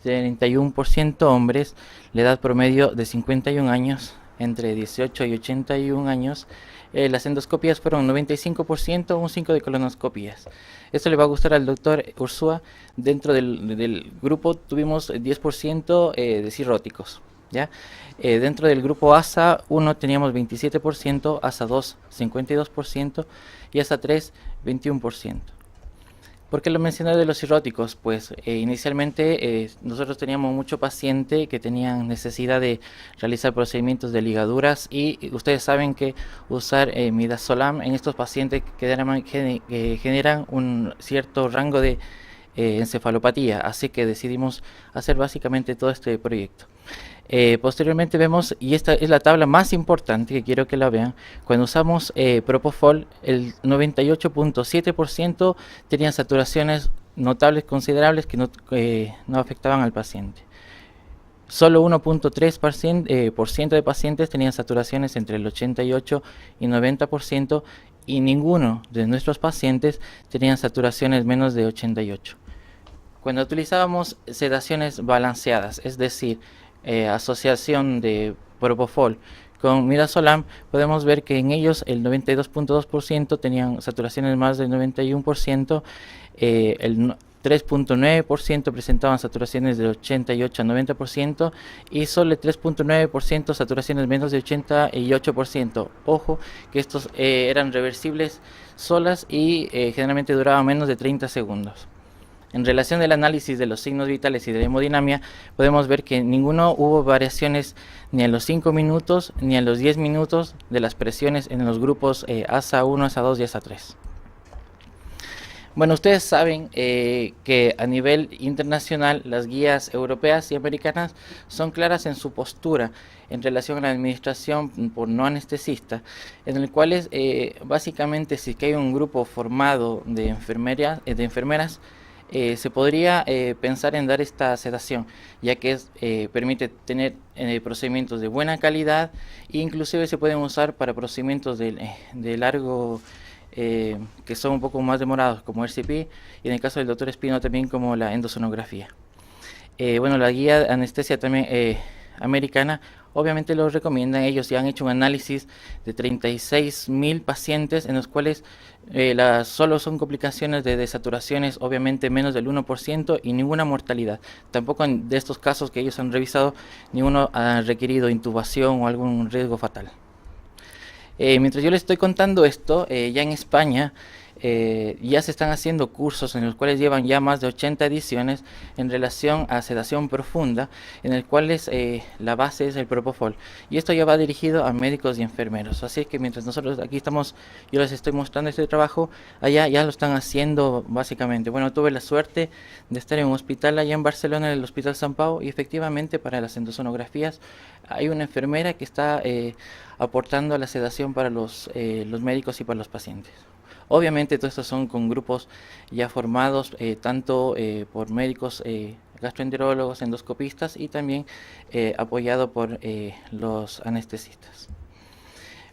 31% hombres, la edad promedio de 51 años, entre 18 y 81 años. Las endoscopías fueron 95%, un 5% de colonoscopías. Esto le va a gustar al doctor Ursúa. Dentro del grupo tuvimos 10% de cirróticos, ¿ya? Dentro del grupo ASA 1 teníamos 27%, ASA 2 52% y ASA 3 21%. ¿Por qué lo mencioné de los cirróticos? Pues inicialmente nosotros teníamos mucho paciente que tenían necesidad de realizar procedimientos de ligaduras y ustedes saben que usar midazolam en estos pacientes generan un cierto rango de encefalopatía, así que decidimos hacer básicamente todo este proyecto. Posteriormente vemos, y esta es la tabla más importante que quiero que la vean, cuando usamos Propofol, el 98.7% tenían saturaciones notables, considerables, que no afectaban al paciente. Solo 1.3% de pacientes tenían saturaciones entre el 88 y 90%, y ninguno de nuestros pacientes tenían saturaciones menos de 88. Cuando utilizábamos sedaciones balanceadas, es decir, asociación de Propofol con midazolam, podemos ver que en ellos el 92.2% tenían saturaciones más del 91%, el 3.9% presentaban saturaciones del 88 a 90% y solo el 3.9% saturaciones menos de 88%. Ojo que estos eran reversibles solas y generalmente duraban menos de 30 segundos. En relación al análisis de los signos vitales y de la hemodinamia, podemos ver que ninguno hubo variaciones ni a los 5 minutos ni a los 10 minutos de las presiones en los grupos ASA1, ASA2 y ASA3. Bueno, ustedes saben que a nivel internacional las guías europeas y americanas son claras en su postura en relación a la administración por no anestesista, en el cual básicamente si que hay un grupo formado de enfermeras, se podría pensar en dar esta sedación, ya que permite tener procedimientos de buena calidad e inclusive se pueden usar para procedimientos de largo, que son un poco más demorados, como RCP, y en el caso del doctor Espino también como la endosonografía. Bueno, la guía de anestesia también americana obviamente lo recomiendan. Ellos ya han hecho un análisis de 36.000 pacientes en los cuales solo son complicaciones de desaturaciones obviamente menos del 1% y ninguna mortalidad. Tampoco de estos casos que ellos han revisado, ninguno ha requerido intubación o algún riesgo fatal. Mientras yo les estoy contando esto, ya en España ya se están haciendo cursos en los cuales llevan ya más de 80 ediciones en relación a sedación profunda, en el cual la base es el Propofol, y esto ya va dirigido a médicos y enfermeros. Así que mientras nosotros aquí estamos, yo les estoy mostrando este trabajo, allá ya lo están haciendo básicamente. Bueno, tuve la suerte de estar en un hospital allá en Barcelona, en el Hospital Sant Pau, y efectivamente para las endosonografías hay una enfermera que está aportando la sedación para los médicos y para los pacientes. Obviamente todo esto son con grupos ya formados tanto por médicos gastroenterólogos, endoscopistas y también apoyado por los anestesistas.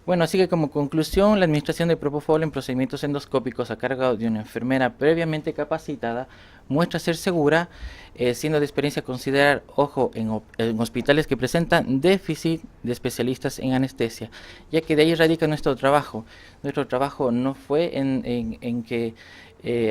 Bueno, así que como conclusión, la administración de Propofol en procedimientos endoscópicos a cargo de una enfermera previamente capacitada muestra ser segura, siendo de experiencia considerar, ojo, en hospitales que presentan déficit de especialistas en anestesia, ya que de ahí radica nuestro trabajo. Nuestro trabajo no fue en que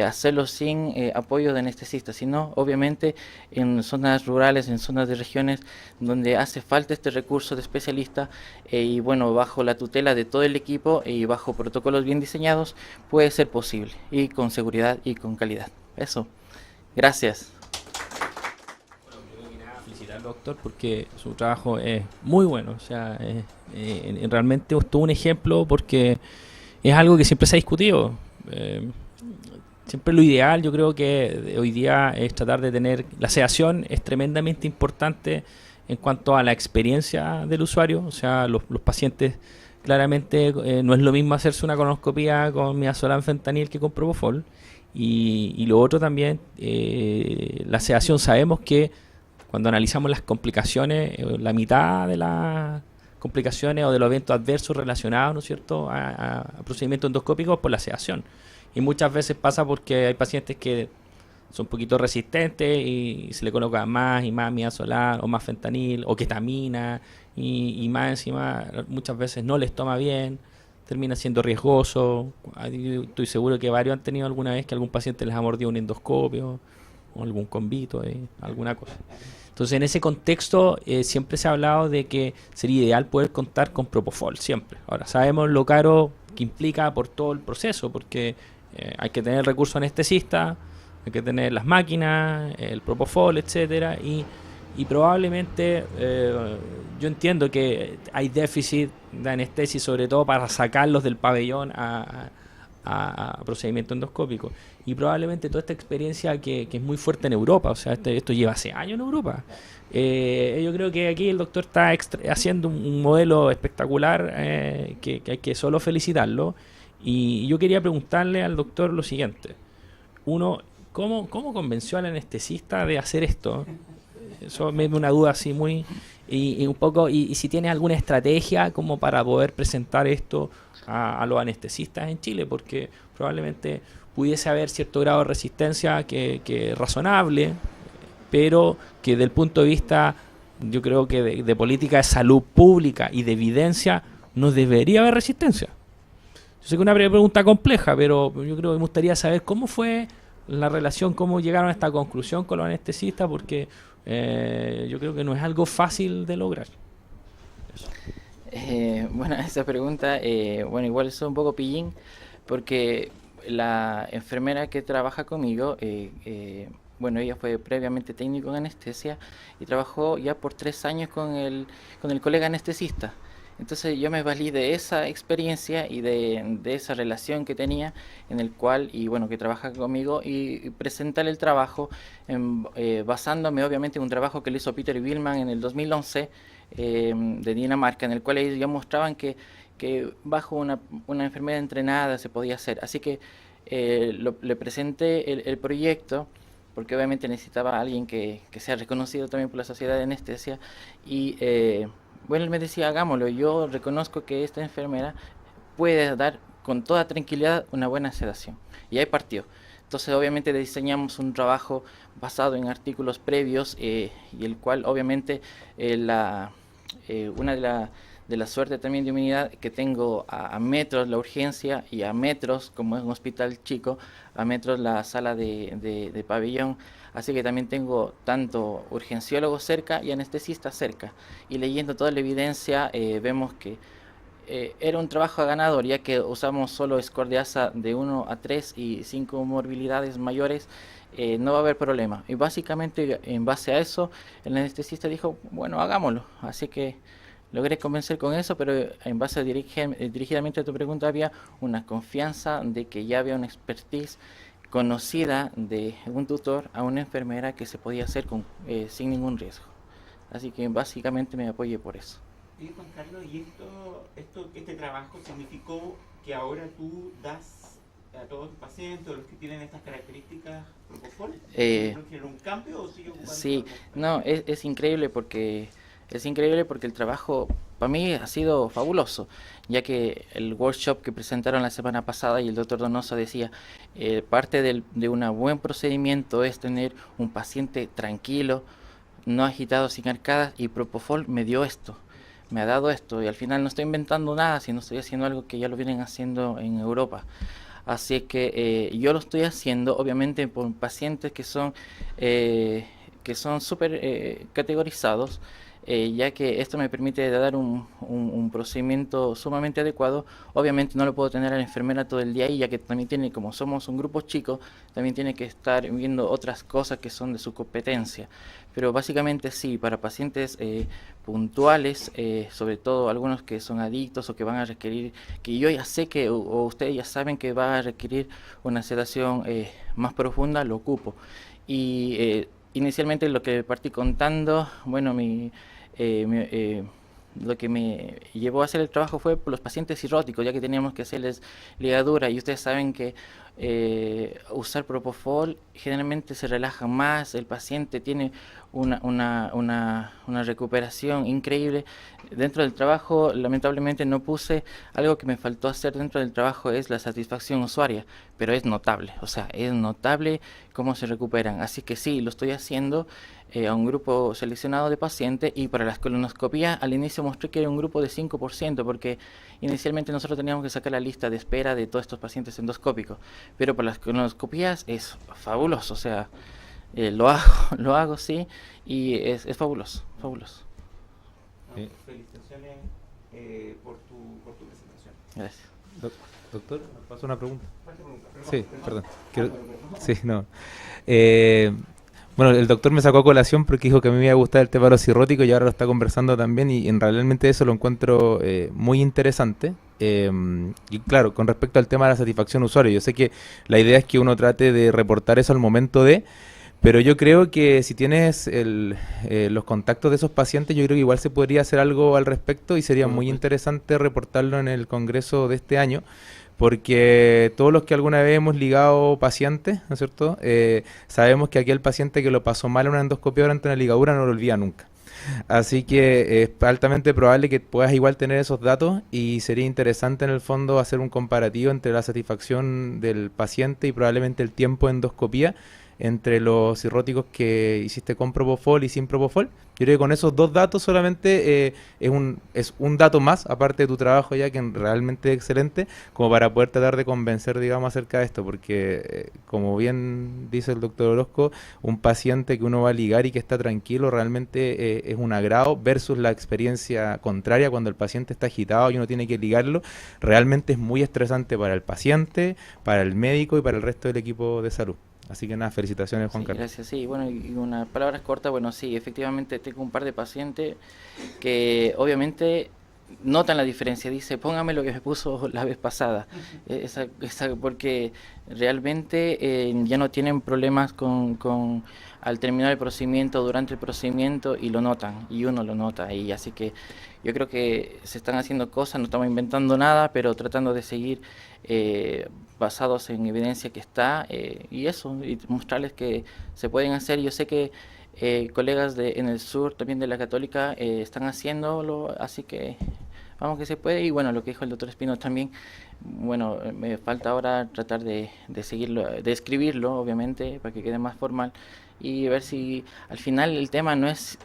hacerlo sin apoyo de anestesistas, sino obviamente en zonas rurales, en zonas de regiones donde hace falta este recurso de especialista y bueno, bajo la tutela de todo el equipo y bajo protocolos bien diseñados puede ser posible y con seguridad y con calidad. Eso. Gracias. Felicitar al doctor porque su trabajo es muy bueno, o sea, realmente es todo un ejemplo porque es algo que siempre se ha discutido. Siempre lo ideal, yo creo que hoy día es tratar de tener, la sedación es tremendamente importante en cuanto a la experiencia del usuario, o sea, los pacientes claramente no es lo mismo hacerse una colonoscopia con midazolam fentanil que con Propofol, y lo otro también, la sedación, sabemos que cuando analizamos las complicaciones, la mitad de las complicaciones o de los eventos adversos relacionados, ¿no es cierto?, a procedimientos endoscópicos por la sedación. Y muchas veces pasa porque hay pacientes que son un poquito resistentes y se le coloca más y más midazolam o más fentanil o ketamina y más encima muchas veces no les toma bien, termina siendo riesgoso. Estoy seguro que varios han tenido alguna vez que algún paciente les ha mordido un endoscopio o algún convito, alguna cosa. Entonces en ese contexto siempre se ha hablado de que sería ideal poder contar con Propofol, siempre. Ahora sabemos lo caro que implica por todo el proceso, porque hay que tener recurso anestesista, hay que tener las máquinas, el propofol, etcétera, y probablemente yo entiendo que hay déficit de anestesia, sobre todo para sacarlos del pabellón a procedimiento endoscópico. Y probablemente toda esta experiencia que es muy fuerte en Europa, o sea, esto lleva hace años en Europa. Yo creo que aquí el doctor está haciendo un modelo espectacular que hay que solo felicitarlo. Y yo quería preguntarle al doctor lo siguiente. Uno, ¿cómo convenció al anestesista de hacer esto? Eso me da una duda así muy... Y un poco, y si tiene alguna estrategia como para poder presentar esto a los anestesistas en Chile, porque probablemente pudiese haber cierto grado de resistencia que es razonable, pero que del punto de vista, yo creo que de política de salud pública y de evidencia, no debería haber resistencia. Yo sé que es una pregunta compleja, pero yo creo que me gustaría saber cómo fue la relación, cómo llegaron a esta conclusión con los anestesistas, porque yo creo que no es algo fácil de lograr. Eso. Bueno, esa pregunta, bueno, igual es un poco pillín, porque la enfermera que trabaja conmigo, bueno, ella fue previamente técnico en anestesia y trabajó ya por 3 años con el colega anestesista. Entonces yo me valí de esa experiencia y de esa relación que tenía en el cual, y bueno, que trabaja conmigo y presentar el trabajo basándome obviamente en un trabajo que le hizo Peter Billman en el 2011 de Dinamarca, en el cual ellos ya mostraban que bajo una enfermedad entrenada se podía hacer. Así que le presenté el proyecto, porque obviamente necesitaba a alguien que sea reconocido también por la Sociedad de Anestesia, y bueno, él me decía, hagámoslo. Yo reconozco que esta enfermera puede dar con toda tranquilidad una buena sedación. Y ahí partió. Entonces obviamente diseñamos un trabajo basado en artículos previos y el cual obviamente una de la suerte también de mi unidad que tengo a metros la urgencia y a metros, como es un hospital chico, a metros la sala de pabellón. Así que también tengo tanto urgenciólogos cerca y anestesistas cerca. Y leyendo toda la evidencia vemos que era un trabajo ganador, ya que usamos solo score de ASA de 1 a 3 y 5 comorbilidades mayores, no va a haber problema. Y básicamente en base a eso, el anestesista dijo, bueno, hagámoslo. Así que logré convencer con eso, pero en base dirigidamente a tu pregunta había una confianza de que ya había una expertise conocida de un tutor a una enfermera que se podía hacer sin ningún riesgo. Así que básicamente me apoyé por eso. Y Juan Carlos, ¿y este trabajo significó que ahora tú das a todos tus pacientes, los que tienen estas características, propofol? ¿No un cambio o sigue ocupando? Sí, no, es increíble porque el trabajo para mí ha sido fabuloso, ya que el workshop que presentaron la semana pasada y el doctor Donoso decía, parte de un buen procedimiento es tener un paciente tranquilo, no agitado, sin arcadas, y propofol me dio esto. Me ha dado esto y al final no estoy inventando nada, sino estoy haciendo algo que ya lo vienen haciendo en Europa. Así que yo lo estoy haciendo obviamente por pacientes que son súper categorizados, ya que esto me permite dar un procedimiento sumamente adecuado. Obviamente no lo puedo tener a la enfermera todo el día ahí, ya que también tiene, como somos un grupo chico, también tiene que estar viendo otras cosas que son de su competencia. Pero básicamente sí, para pacientes puntuales, sobre todo algunos que son adictos o que van a requerir, que yo ya sé que, o ustedes ya saben que va a requerir una sedación más profunda, lo ocupo. Y inicialmente lo que partí contando, bueno, lo que me llevó a hacer el trabajo fue por los pacientes cirróticos, ya que teníamos que hacerles ligadura, y ustedes saben que usar propofol generalmente se relaja más, el paciente tiene una recuperación increíble. Dentro del trabajo, lamentablemente no puse algo que me faltó hacer dentro del trabajo, es la satisfacción usuaria, pero es notable, o sea, es notable cómo se recuperan. Así que sí, lo estoy haciendo a un grupo seleccionado de pacientes, y para las colonoscopías al inicio mostré que era un grupo de 5%, porque inicialmente nosotros teníamos que sacar la lista de espera de todos estos pacientes endoscópicos, pero para las colonoscopías es fabuloso, o sea, lo hago sí, y es fabuloso. Felicitaciones por tu presentación. Gracias. Doctor, ¿me paso una pregunta? Sí, perdón. Sí, no. Bueno, el doctor me sacó a colación porque dijo que a mí me iba a gustar el tema de los cirróticos y ahora lo está conversando también y realmente eso lo encuentro muy interesante. Y claro, con respecto al tema de la satisfacción usuario, yo sé que la idea es que uno trate de reportar eso al momento de, pero yo creo que si tienes los contactos de esos pacientes, yo creo que igual se podría hacer algo al respecto y sería muy interesante reportarlo en el congreso de este año, porque todos los que alguna vez hemos ligado pacientes, ¿no es cierto? Sabemos que aquel paciente que lo pasó mal en una endoscopia durante una ligadura no lo olvida nunca. Así que es altamente probable que puedas igual tener esos datos y sería interesante en el fondo hacer un comparativo entre la satisfacción del paciente y probablemente el tiempo de endoscopía entre los cirróticos que hiciste con Propofol y sin Propofol. Yo creo que con esos dos datos solamente es un dato más, aparte de tu trabajo ya, que realmente es excelente, como para poder tratar de convencer, digamos, acerca de esto, porque como bien dice el doctor Orozco, un paciente que uno va a ligar y que está tranquilo realmente es un agrado, versus la experiencia contraria cuando el paciente está agitado y uno tiene que ligarlo, realmente es muy estresante para el paciente, para el médico y para el resto del equipo de salud. Así que nada, felicitaciones, Juan Sí, Carlos. gracias. Sí, bueno, y unas palabras cortas, bueno, sí, efectivamente tengo un par de pacientes que obviamente notan la diferencia. Dice, póngame lo que me puso la vez pasada. Porque realmente ya no tienen problemas con al terminar el procedimiento, durante el procedimiento, y lo notan, y uno lo nota. Y así que yo creo que se están haciendo cosas, no estamos inventando nada, pero tratando de seguir basados en evidencia que está, y eso, y mostrarles que se pueden hacer. Yo sé que colegas en el sur también de la Católica están haciéndolo, así que vamos que se puede. Y bueno, lo que dijo el doctor Espino también, bueno, me falta ahora tratar de seguirlo, de escribirlo, obviamente, para que quede más formal, y ver si al final el tema no es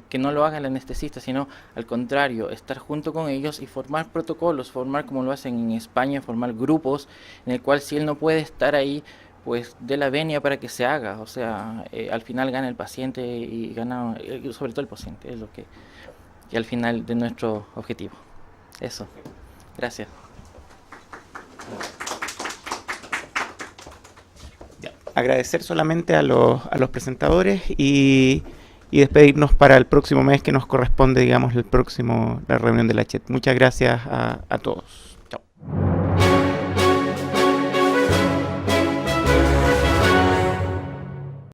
que no lo haga el anestesista, sino al contrario, estar junto con ellos y formar protocolos, formar como lo hacen en España, formar grupos en el cual si él no puede estar ahí, pues dé la venia para que se haga. O sea, al final gana el paciente y gana sobre todo el paciente, es lo que al final de nuestro objetivo. Eso. Gracias. Agradecer solamente a los presentadores y despedirnos para el próximo mes que nos corresponde, digamos, la reunión de la CHET. Muchas gracias a todos.